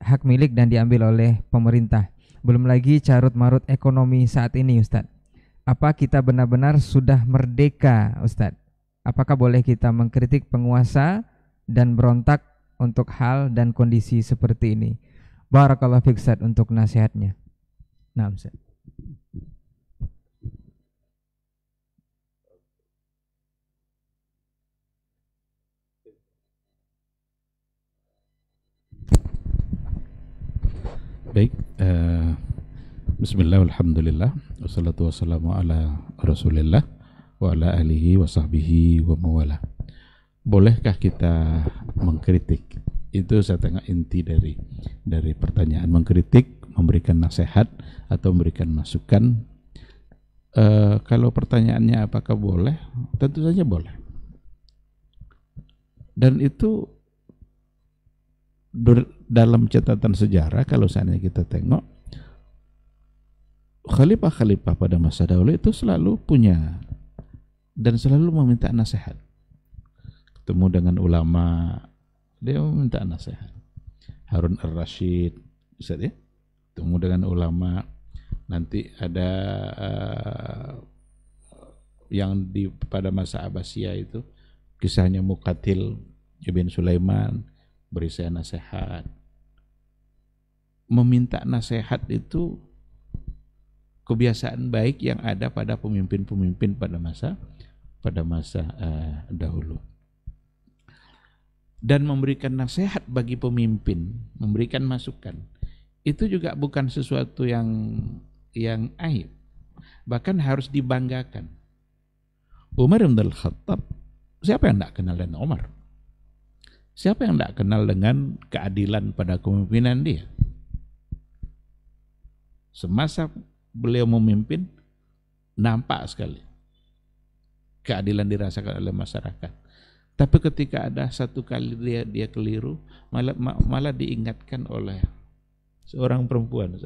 S4: hak milik dan diambil oleh pemerintah. Belum lagi carut marut ekonomi saat ini Ustadz. Apa kita benar-benar sudah merdeka Ustadz? Apakah boleh kita mengkritik penguasa dan berontak untuk hal dan kondisi seperti ini? Barakallahu fiik Ustadz untuk nasihatnya. Nah Ustadz.
S6: Baik, bismillah, alhamdulillah, wassalatu wassalamu ala rasulillah wa ala alihi wa sahbihi wa mawala. Bolehkah kita mengkritik? Itu saya tengok inti dari pertanyaan. Mengkritik, memberikan nasihat atau memberikan masukan. Kalau pertanyaannya apakah boleh? Tentu saja boleh. Dan itu dalam catatan sejarah, kalau seandainya kita tengok, khalifah-khalifah pada masa dahulu itu selalu punya dan selalu meminta nasihat. Ketemu dengan ulama, dia meminta nasihat. Harun ar-Rasyid, bisa ya? Ketemu dengan ulama. Nanti ada yang pada masa Abbasiyah itu kisahnya Muqatil ibn Sulaiman, beri saya nasihat. Meminta nasihat itu kebiasaan baik yang ada pada pemimpin-pemimpin pada masa dahulu. Dan memberikan nasihat bagi pemimpin, memberikan masukan, itu juga bukan sesuatu yang aib, bahkan harus dibanggakan. Umar bin Khattab, siapa yang tidak kenal dengan Umar? Siapa yang tidak kenal dengan keadilan pada kepemimpinan dia? Semasa beliau memimpin, nampak sekali keadilan dirasakan oleh masyarakat. Tapi ketika ada satu kali dia keliru, malah diingatkan oleh seorang perempuan,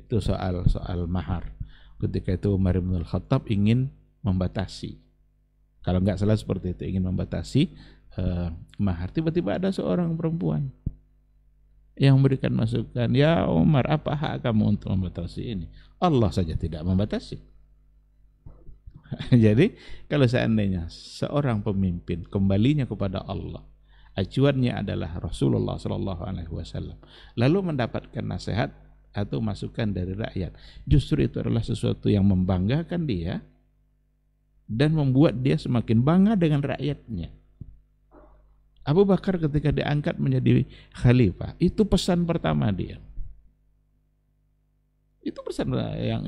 S6: itu soal mahar. Ketika itu Umar bin Khattab ingin membatasi, kalau nggak salah seperti itu, ingin membatasi mahar. Tiba-tiba ada seorang perempuan yang memberikan masukan, ya Umar, apa hak kamu untuk membatasi ini? Allah saja tidak membatasi. Jadi kalau seandainya seorang pemimpin kembalinya kepada Allah, acuannya adalah Rasulullah SAW, lalu mendapatkan nasihat atau masukan dari rakyat, justru itu adalah sesuatu yang membanggakan dia dan membuat dia semakin bangga dengan rakyatnya. Abu Bakar ketika diangkat menjadi khalifah, itu pesan pertama dia. Itu pesan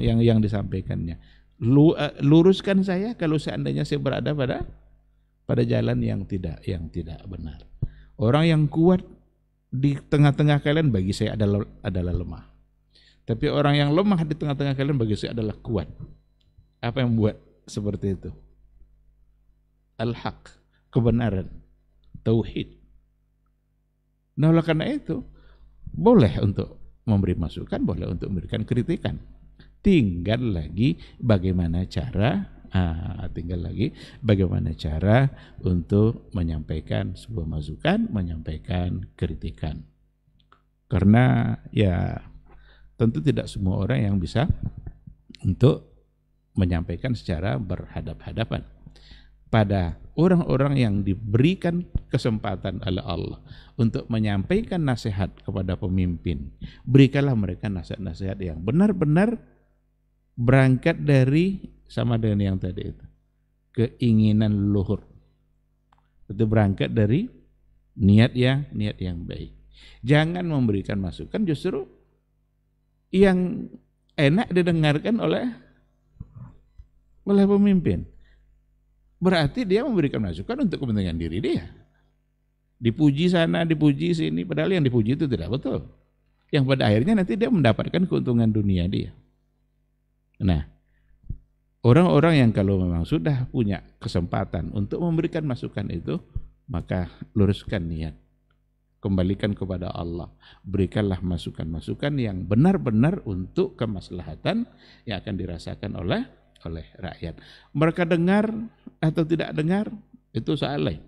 S6: yang disampaikannya. Luruskan saya kalau seandainya saya berada pada jalan yang tidak benar. Orang yang kuat di tengah-tengah kalian bagi saya adalah lemah. Tapi orang yang lemah di tengah-tengah kalian bagi saya adalah kuat. Apa yang membuat seperti itu? Al-haq, kebenaran, tauhid. Nah, oleh karena itu boleh untuk memberi masukan, boleh untuk memberikan kritikan. Tinggal lagi bagaimana cara untuk menyampaikan sebuah masukan, menyampaikan kritikan. Karena ya tentu tidak semua orang yang bisa untuk menyampaikan secara berhadap-hadapan. Pada orang-orang yang diberikan kesempatan oleh Allah untuk menyampaikan nasihat kepada pemimpin, berikanlah mereka nasihat-nasihat yang benar-benar berangkat dari sama dengan yang tadi itu, keinginan luhur. Itu berangkat dari niat yang baik. Jangan memberikan masukan justru yang enak didengarkan oleh pemimpin. Berarti dia memberikan masukan untuk kepentingan diri dia. Dipuji sana, dipuji sini, padahal yang dipuji itu tidak betul. Yang pada akhirnya nanti dia mendapatkan keuntungan dunia dia. Nah, orang-orang yang kalau memang sudah punya kesempatan untuk memberikan masukan itu, maka luruskan niat. Kembalikan kepada Allah. Berikanlah masukan-masukan yang benar-benar untuk kemaslahatan yang akan dirasakan oleh rakyat. Mereka dengar atau tidak dengar itu soal lain.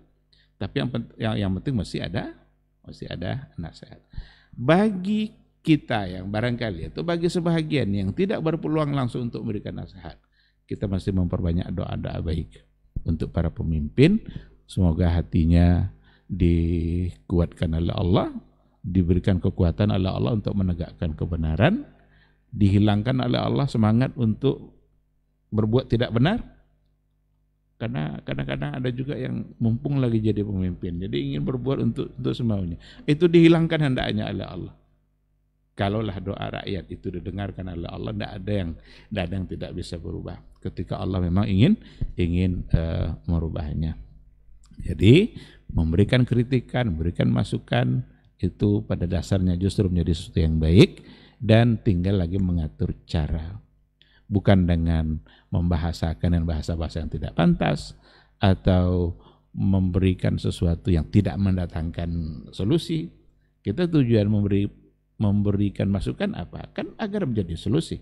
S6: Tapi yang penting masih ada nasihat. Bagi kita yang barangkali atau bagi sebahagian yang tidak berpeluang langsung untuk memberikan nasihat, kita masih memperbanyak doa-doa baik untuk para pemimpin. Semoga hatinya dikuatkan oleh Allah, diberikan kekuatan oleh Allah untuk menegakkan kebenaran, dihilangkan oleh Allah semangat untuk berbuat tidak benar. Karena kadang-kadang ada juga yang mumpung lagi jadi pemimpin, jadi ingin berbuat untuk semaunya. Itu dihilangkan hendaknya oleh Allah. Kalaulah doa rakyat itu didengarkan oleh Allah, tidak ada yang tidak bisa berubah. Ketika Allah memang ingin merubahnya. Jadi memberikan kritikan, memberikan masukan itu pada dasarnya justru menjadi sesuatu yang baik, dan tinggal lagi mengatur cara. Bukan dengan membahasakan dengan bahasa-bahasa yang tidak pantas atau memberikan sesuatu yang tidak mendatangkan solusi. Kita tujuan memberikan masukan apa? Kan agar menjadi solusi.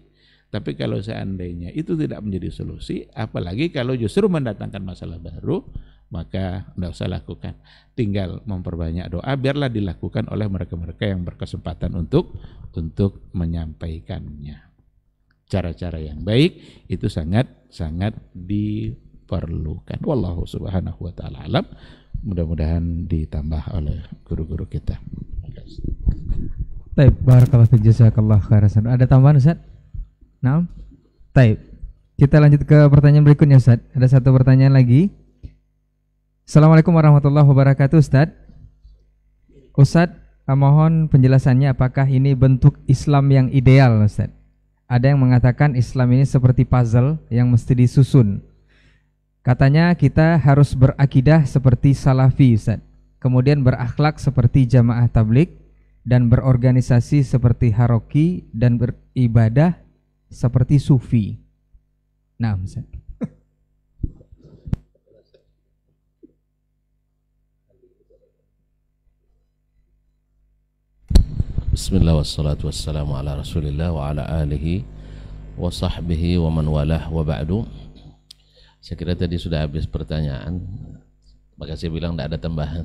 S6: Tapi kalau seandainya itu tidak menjadi solusi, apalagi kalau justru mendatangkan masalah baru, maka tidak usah lakukan. Tinggal memperbanyak doa, biarlah dilakukan oleh mereka-mereka yang berkesempatan untuk menyampaikannya. Cara-cara yang baik itu sangat diperlukan. Wallahu subhanahu wa ta'ala alam. Mudah-mudahan ditambah oleh guru-guru kita.
S4: Baik, barakallahu fiik, jazakallahu khairan. Ada tambahan Ustaz? Naam. Baik. Kita lanjut ke pertanyaan berikutnya Ustaz. Ada satu pertanyaan lagi. Assalamualaikum warahmatullahi wabarakatuh Ustaz. Ustaz, mohon penjelasannya apakah ini bentuk Islam yang ideal Ustaz? Ada yang mengatakan Islam ini seperti puzzle yang mesti disusun. Katanya kita harus berakidah seperti Salafi Ustaz, kemudian berakhlak seperti Jamaah Tabligh, dan berorganisasi seperti Haroki, dan beribadah seperti Sufi. Nah Ustaz.
S1: Bismillah wassalatu wassalamu ala rasulillah wa ala alihi wa sahbihi wa man walah wa ba'du. Saya kira tadi sudah habis pertanyaan, maka saya bilang tidak ada tambahan.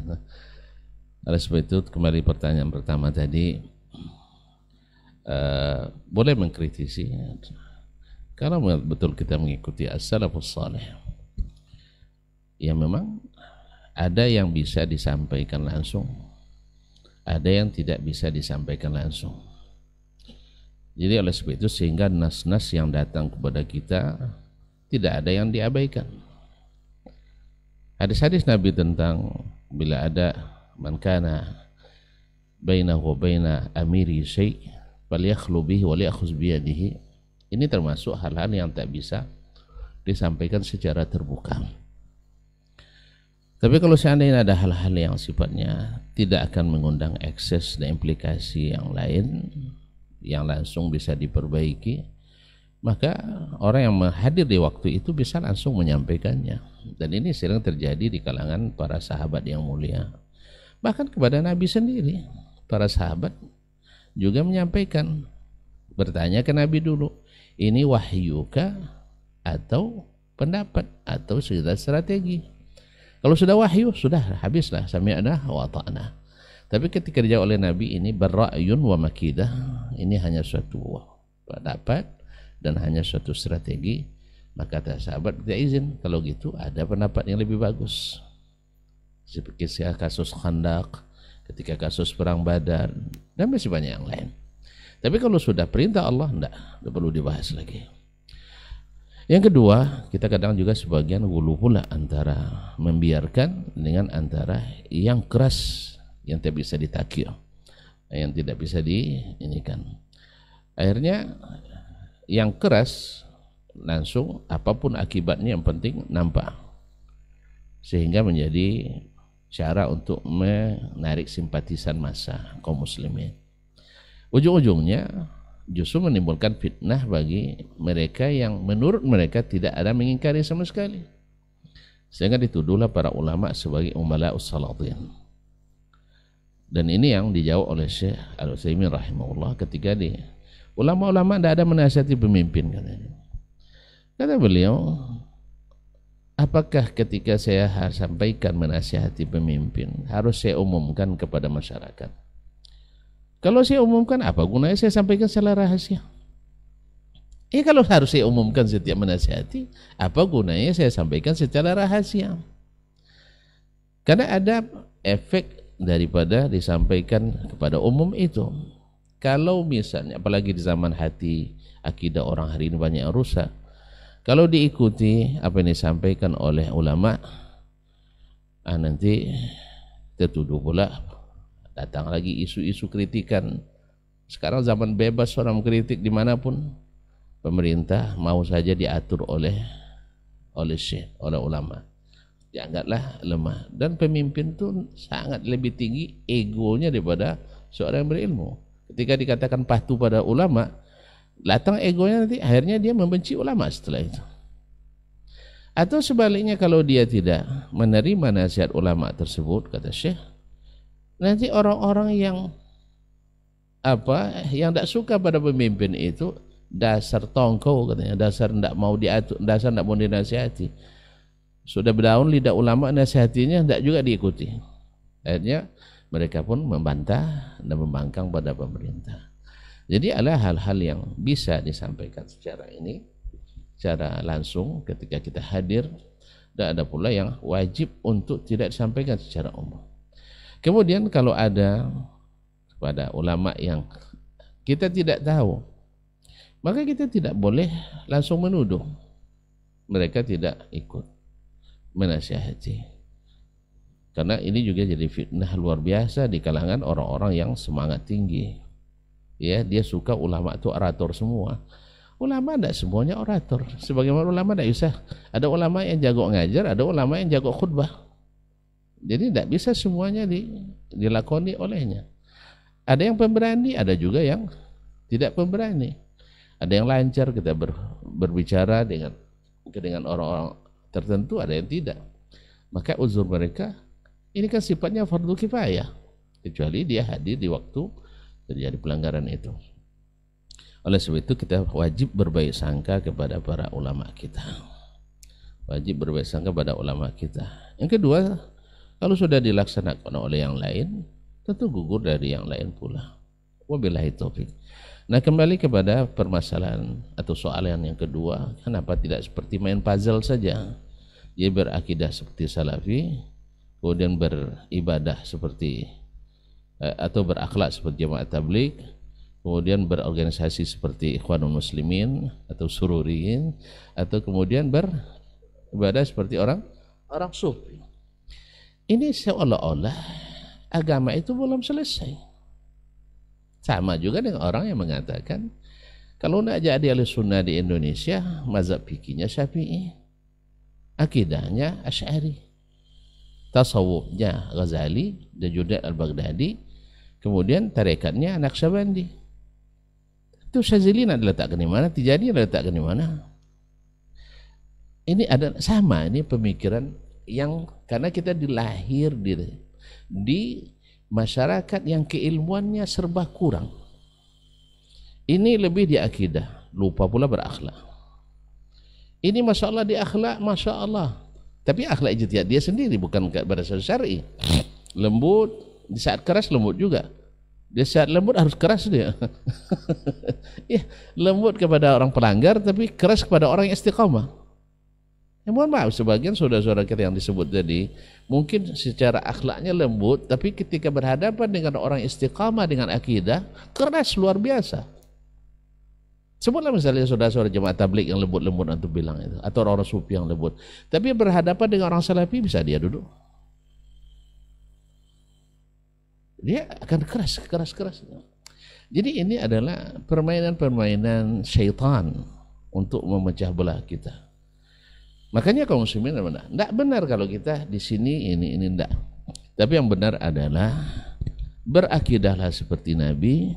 S1: Oleh sebab itu kembali pertanyaan pertama tadi, boleh mengkritisi karena betul kita mengikuti as-salafus salih. Ya memang ada yang bisa disampaikan langsung, ada yang tidak bisa disampaikan langsung. Jadi oleh sebab itu sehingga nas-nas yang datang kepada kita tidak ada yang diabaikan. Hadis-hadis Nabi tentang bila ada man kana bainahu wa baina amiri syai' falyakhlu bihi wa liyakhuz biyadihi. Ini termasuk hal-hal yang tak bisa disampaikan secara terbuka. Tapi kalau seandainya ada hal-hal yang sifatnya tidak akan mengundang ekses dan implikasi yang lain yang langsung bisa diperbaiki, maka orang yang hadir di waktu itu bisa langsung menyampaikannya. Dan ini sering terjadi di kalangan para sahabat yang mulia. Bahkan kepada Nabi sendiri, para sahabat juga menyampaikan, bertanya ke Nabi dulu, ini wahyukah atau pendapat atau sekedar strategi? Kalau sudah wahyu, sudah habislah, sami'na wa ta'na. Tapi ketika dijawab oleh Nabi, ini barra'yun wa makidah, ini hanya suatu pendapat dan hanya suatu strategi, maka kata sahabat, tidak izin. Kalau gitu ada pendapat yang lebih bagus, seperti kasus Khandaq, ketika kasus perang Badar, dan masih banyak yang lain. Tapi kalau sudah perintah Allah, tidak perlu dibahas lagi. Yang kedua, kita kadang juga sebagian gulu pula antara membiarkan dengan antara yang keras yang tidak bisa ditakir, yang tidak bisa diinikan. Akhirnya yang keras langsung apapun akibatnya yang penting nampak, sehingga menjadi cara untuk menarik simpatisan massa kaum muslimin. Ujung-ujungnya justru menimbulkan fitnah bagi mereka yang menurut mereka tidak ada mengingkari sama sekali, sehingga dituduhlah para ulama sebagai umala'us salatin. Dan ini yang dijawab oleh Syekh Al-Utsaimin rahimahullah ketika ulama-ulama tidak ada menasihati pemimpin, katanya. Kata beliau, apakah ketika saya sampaikan menasihati pemimpin harus saya umumkan kepada masyarakat? Kalau saya umumkan, apa gunanya saya sampaikan secara rahasia? Kalau harus saya umumkan setiap menasihati, apa gunanya saya sampaikan secara rahasia? Karena ada efek daripada disampaikan kepada umum itu. Kalau misalnya, apalagi di zaman hati akidah orang hari ini banyak yang rusak, kalau diikuti apa yang disampaikan oleh ulama, nanti tertuduh pula datang lagi isu-isu kritikan. Sekarang zaman bebas orang mengkritik dimanapun. Pemerintah mau saja diatur oleh syekh, oleh ulama. Dianggaplah lemah. Dan pemimpin itu sangat lebih tinggi egonya daripada seorang yang berilmu. Ketika dikatakan patuh pada ulama, datang egonya, nanti akhirnya dia membenci ulama setelah itu. Atau sebaliknya, kalau dia tidak menerima nasihat ulama tersebut, kata syekh, nanti orang-orang yang tidak suka pada pemimpin itu, dasar tongkol katanya, dasar tidak mau diatur, dasar tidak mau dinasihati. Sudah berdaun lidah ulama, nasihatinya tidak juga diikuti. Akhirnya mereka pun membantah dan membangkang pada pemerintah. Jadi ada hal-hal yang bisa disampaikan secara langsung ketika kita hadir, dan ada pula yang wajib untuk tidak disampaikan secara umum. Kemudian kalau ada pada ulama yang kita tidak tahu, maka kita tidak boleh langsung menuduh mereka tidak ikut menasihati. Karena ini juga jadi fitnah luar biasa di kalangan orang-orang yang semangat tinggi. Ya, dia suka ulama itu orator semua. Ulama tidak semuanya orator. Sebagaimana ulama tidak usah. Ada ulama yang jago ngajar, ada ulama yang jago khutbah. Jadi tidak bisa semuanya dilakoni olehnya. Ada yang pemberani, ada juga yang tidak pemberani. Ada yang lancar kita berbicara dengan orang-orang tertentu, ada yang tidak. Maka uzur mereka ini kan sifatnya fardu kifayah, kecuali dia hadir di waktu terjadi pelanggaran itu. Oleh sebab itu kita wajib berbaik sangka kepada para ulama kita. Wajib berbaik sangka kepada ulama kita. Yang kedua, kalau sudah dilaksanakan oleh yang lain, tentu gugur dari yang lain pula. Wabillahi taufik. Nah, kembali kepada permasalahan atau soalan yang kedua, kenapa tidak seperti main puzzle saja? Dia berakidah seperti salafi, kemudian beribadah seperti atau berakhlak seperti jamaah tabligh, kemudian berorganisasi seperti Ikhwanul Muslimin atau Sururiyin, atau kemudian beribadah seperti orang sufi. Ini seolah-olah agama itu belum selesai. Karena ada hal-hal yang bisa disampaikan secara Sama juga dengan orang yang mengatakan kalau nak jadi ahli sunnah di Indonesia, mazhab fikihnya Syafi'i, akidahnya Asy'ari, tasawufnya Ghazali dan Junaid al-Baghdadi, kemudian tarekatnya Naqsyabandi. Itu Syazili nak diletakkan di mana, Tijani diletakkan di mana? Ini ada sama, ini pemikiran yang karena kita dilahir di masyarakat yang keilmuannya serba kurang. Ini lebih di akidah, lupa pula berakhlak. Ini masya Allah di akhlak, masya Allah. Tapi akhlak ijtihad dia sendiri, bukan berdasar syar'i. Lembut, di saat keras lembut juga. Di saat lembut harus keras dia. Ya, lembut kepada orang pelanggar, tapi keras kepada orang yang istiqamah. Ya, mohon maaf, sebagian saudara-saudara kita yang disebut tadi mungkin secara akhlaknya lembut, tapi ketika berhadapan dengan orang istiqamah dengan akidah keras luar biasa. Sebutlah misalnya saudara-saudara jemaah tabligh yang lembut-lembut untuk bilang itu, atau orang sufi yang lembut, tapi berhadapan dengan orang salafi bisa dia duduk, dia akan keras. Jadi ini adalah permainan syaitan untuk memecah belah kita. Makanya kaum muslimin tidak benar kalau kita di sini ini tidak. Tapi yang benar adalah berakidahlah seperti Nabi,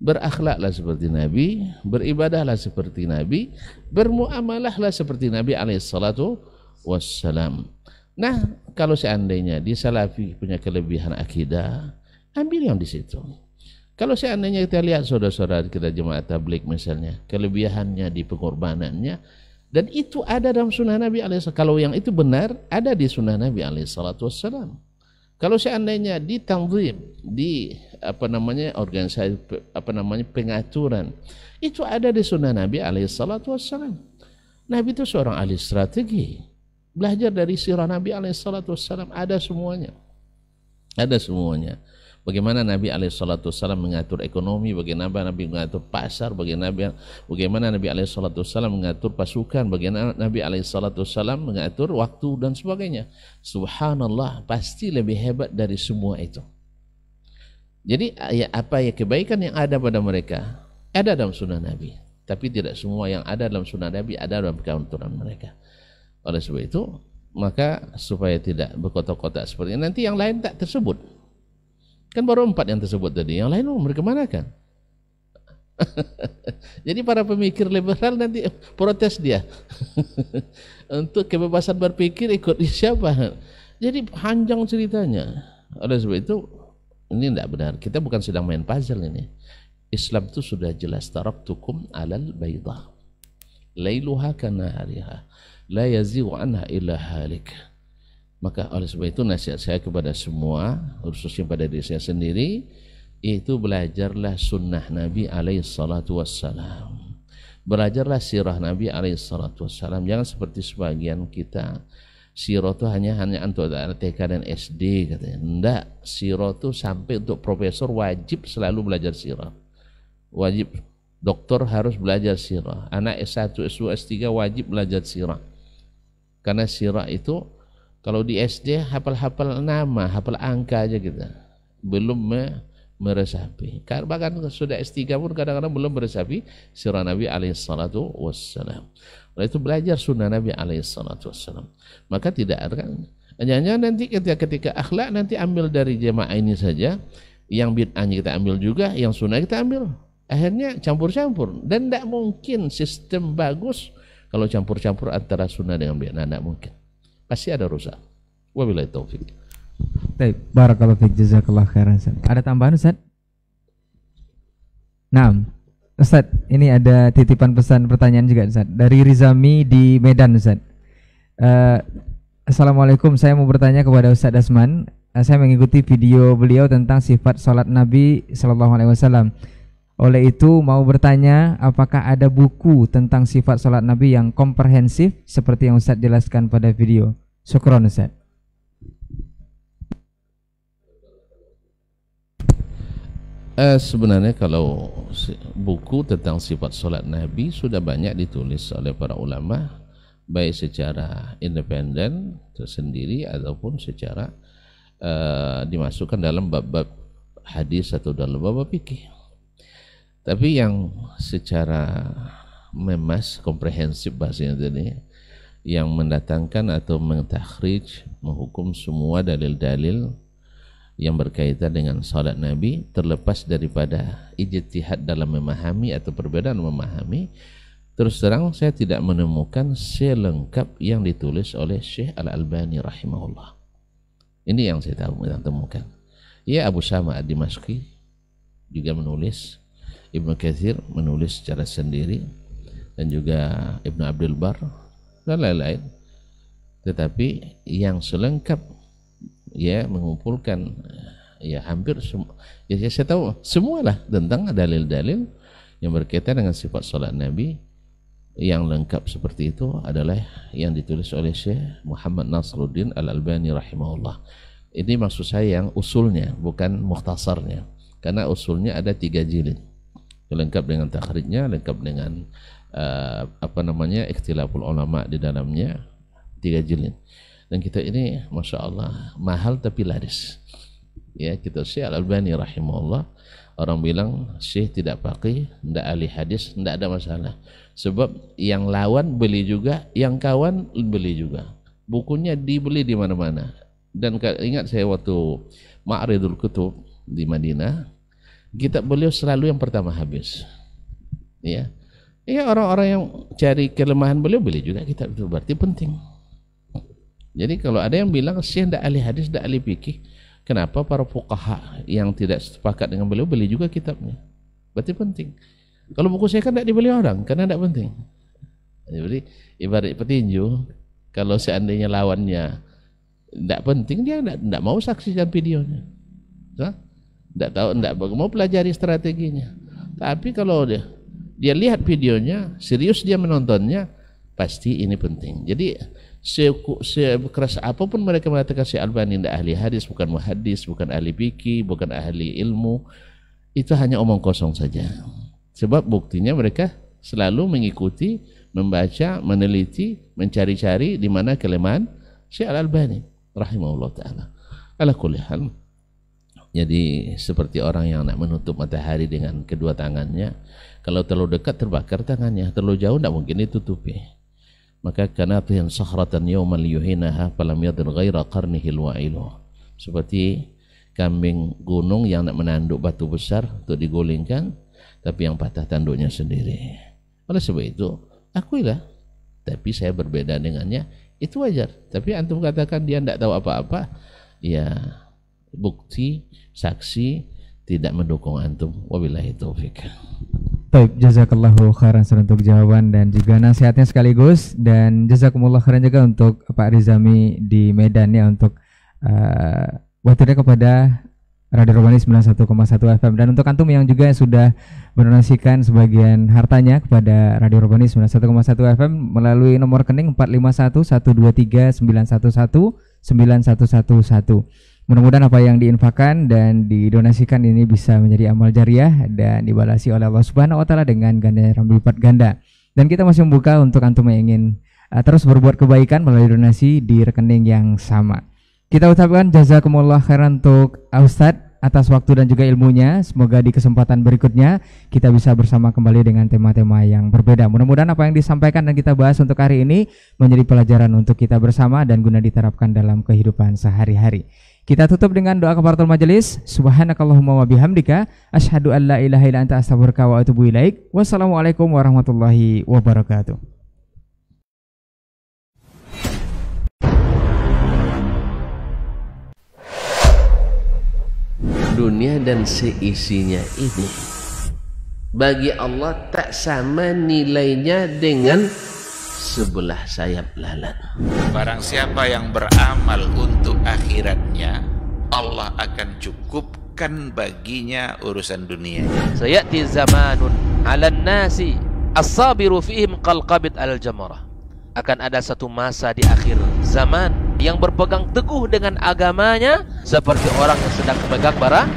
S1: berakhlaklah seperti Nabi, beribadahlah seperti Nabi, bermuamalahlah seperti Nabi alaihissalatu wassalam. Nah, kalau seandainya di Salafi punya kelebihan akidah, ambil yang di situ. Kalau seandainya kita lihat saudara-saudara kita jemaah tabligh misalnya, kelebihannya di pengorbanannya, dan itu ada dalam sunnah Nabi alaihissalam. Kalau yang itu benar, ada di sunnah Nabi alaihissalatu wassalam. Kalau seandainya di tanzim, di organisasi pengaturan, itu ada di sunnah Nabi alaihissalatu wassalam. Nabi itu seorang ahli strategi. Belajar dari sirah Nabi alaihissalatu wassalam, ada semuanya. Ada semuanya. Bagaimana Nabi alaihissalatu wassalam mengatur ekonomi, bagaimana Nabi mengatur pasar, bagaimana Nabi alaihissalatu wassalam mengatur pasukan, bagaimana Nabi alaihissalatu wassalam mengatur waktu dan sebagainya. Subhanallah, pasti lebih hebat dari semua itu. Jadi kebaikan yang ada pada mereka ada dalam sunnah Nabi, tapi tidak semua yang ada dalam sunnah Nabi ada dalam keunturan mereka. Oleh sebab itu, maka supaya tidak berkotak-kotak seperti ini, nanti yang lain tak tersebut. Kan baru 4 yang tersebut tadi, yang lain mereka mana kan? Jadi para pemikir liberal nanti protes dia. Untuk kebebasan berpikir ikut siapa? Jadi panjang ceritanya. Oleh sebab itu, ini tidak benar. Kita bukan sedang main puzzle ini. Islam itu sudah jelas, taraktukum alal baydah, lailuha kanahariha, la yazighu anha illa halik. Maka oleh sebab itu nasihat saya kepada semua, khususnya pada diri saya sendiri, itu belajarlah sunnah Nabi alaihissalatu wassalam. Belajarlah sirah Nabi alaihissalatu wassalam. Jangan seperti sebagian kita, sirah itu hanya untuk TK dan SD katanya. Enggak, sirah itu sampai untuk profesor wajib selalu belajar sirah. Wajib, doktor harus belajar sirah. Anak S1, S2, S3 wajib belajar sirah. Karena sirah itu kalau di SD hafal-hafal nama, hafal angka aja kita, belum meresapi. Bahkan sudah S3 pun kadang-kadang belum meresapi sirah Nabi alaihissalatu wassalam. Oleh itu belajar sunnah Nabi alaihissalatu wassalam. Maka tidak akan, hanya nanti ketika akhlak nanti ambil dari jemaah ini saja, yang bid'ahnya kita ambil juga, yang sunnah kita ambil. Akhirnya campur-campur, dan tidak mungkin sistem bagus kalau campur-campur antara sunnah dengan bid'ah, tidak mungkin. Pasti ada rusak. Wabillahi taufik.
S4: Baik, barakallahu fiik, jazakallahu khairan Ustaz. Ada tambahan Ustaz? Naam. Ustaz, ini ada titipan pesan pertanyaan juga Ustaz dari Rizami di Medan Ustaz. Assalamualaikum, saya mau bertanya kepada Ustaz Dasman. Saya mengikuti video beliau tentang sifat salat Nabi sallallahu alaihi wasallam. Oleh itu mau bertanya, apakah ada buku tentang sifat salat Nabi yang komprehensif seperti yang Ustaz jelaskan pada video? Syukron Ustaz.
S1: Sebenarnya kalau buku tentang sifat salat Nabi sudah banyak ditulis oleh para ulama, baik secara independen tersendiri ataupun secara dimasukkan dalam bab-bab hadis atau dalam bab-bab fikih. Tapi yang secara memas, komprehensif bahasanya tadi, yang mendatangkan atau mentakhrij, menghukum semua dalil-dalil yang berkaitan dengan salat Nabi, terlepas daripada ijtihad dalam memahami atau perbedaan memahami, terus terang saya tidak menemukan selengkap yang ditulis oleh Syekh Al-Albani rahimahullah. Ini yang saya temukan. Ya, Abu Syama Ad-Dimashqi juga menulis, Ibnu Katsir menulis secara sendiri, dan juga Ibnu Abdul Bar dan lain-lain. Tetapi yang selengkap ya mengumpulkan ya hampir semua, ya saya tahu semualah tentang dalil-dalil yang berkaitan dengan sifat salat Nabi. Yang lengkap seperti itu adalah yang ditulis oleh Syekh Muhammad Nasruddin Al-Albani rahimahullah. Ini maksud saya yang usulnya, bukan mukhtasarnya, karena usulnya ada 3 jilid, lengkap dengan takhrijnya, lengkap dengan ikhtilaful ulama di dalamnya, 3 jilid. Dan kita ini Masya Allah mahal tapi laris ya. Kita Syekh Al-Albani rahimahullah, orang bilang Syekh tidak faqih, tidak ahli hadis, tidak ada masalah, sebab yang lawan beli juga, yang kawan beli juga, bukunya dibeli di mana-mana. Dan ingat saya waktu Ma'ridul Kutub di Madinah, kitab beliau selalu yang pertama habis ya. Ya, orang-orang yang cari kelemahan beliau beli juga kitab itu, berarti penting. Jadi kalau ada yang bilang Syekh tidak ahli hadis, tidak ahli fikih, kenapa para fuqaha yang tidak sepakat dengan beliau beli juga kitabnya? Berarti penting. Kalau buku saya kan tidak dibeli orang karena tidak penting. Jadi ibarat petinju, kalau seandainya lawannya tidak penting, dia tidak mau saksikan videonya, tidak tahu, tidak mau pelajari strateginya. Tapi kalau dia lihat videonya, serius dia menontonnya, pasti ini penting. Jadi sekeras apapun mereka mengatakan Syekh Albani tidak ahli hadis, bukan muhaddis, bukan ahli fikih, bukan ahli ilmu, itu hanya omong kosong saja. Sebab buktinya mereka selalu mengikuti, membaca, meneliti, mencari-cari di mana kelemahan Syekh Al-Albani rahimahullah ta'ala. Ala kulli hal, jadi seperti orang yang nak menutup matahari dengan kedua tangannya, kalau terlalu dekat terbakar tangannya, terlalu jauh tidak mungkin ditutupi. Maka kanatihan sahratan yawman liyuhinaha falam yadir ghaira qarnihil wa'ilu, seperti kambing gunung yang nak menanduk batu besar untuk digulingkan, tapi yang patah tanduknya sendiri. Oleh sebab itu, akuilah, tapi saya berbeda dengannya, itu wajar. Tapi antum katakan dia tidak tahu apa-apa, ya bukti, saksi tidak mendukung antum. Wabillahi taufik.
S4: Baik, jazakallahu khairan untuk jawaban dan juga nasihatnya sekaligus, dan jazakumullah khairan juga untuk Pak Rizami di Medan ya, untuk waktunya kepada Radio Rabbani 91,1 FM, dan untuk antum yang juga sudah mendonasikan sebagian hartanya kepada Radio Rabbani 91,1 FM melalui nomor rekening 451-123-911-9111. Mudah-mudahan apa yang diinfakkan dan didonasikan ini bisa menjadi amal jariah dan dibalasi oleh Allah Subhanahu wa taala dengan ganda berlipat ganda. Dan kita masih membuka untuk antum yang ingin terus berbuat kebaikan melalui donasi di rekening yang sama. Kita ucapkan jazakumullah khairan untuk Ustadz atas waktu dan juga ilmunya. Semoga di kesempatan berikutnya kita bisa bersama kembali dengan tema-tema yang berbeda. Mudah-mudahan apa yang disampaikan dan kita bahas untuk hari ini menjadi pelajaran untuk kita bersama dan guna diterapkan dalam kehidupan sehari-hari. Kita tutup dengan doa kafaratul majelis. Subhanakallahumma wa bihamdika asyhadu an la ilaha illa anta astaghfiruka wa atubu ilaik. Wassalamualaikum warahmatullahi wabarakatuh.
S1: Dunia dan seisinya ini bagi Allah tak sama nilainya dengan sebelah sayap lalat.
S2: Barang siapa yang beramal untuk akhiratnya, Allah akan cukupkan baginya urusan dunia.
S3: Sayati zamanun 'alan nasi as-sabiru fihim qalqabit al-jamarah. Akan ada satu masa di akhir zaman yang berpegang teguh dengan agamanya seperti orang yang sedang memegang bara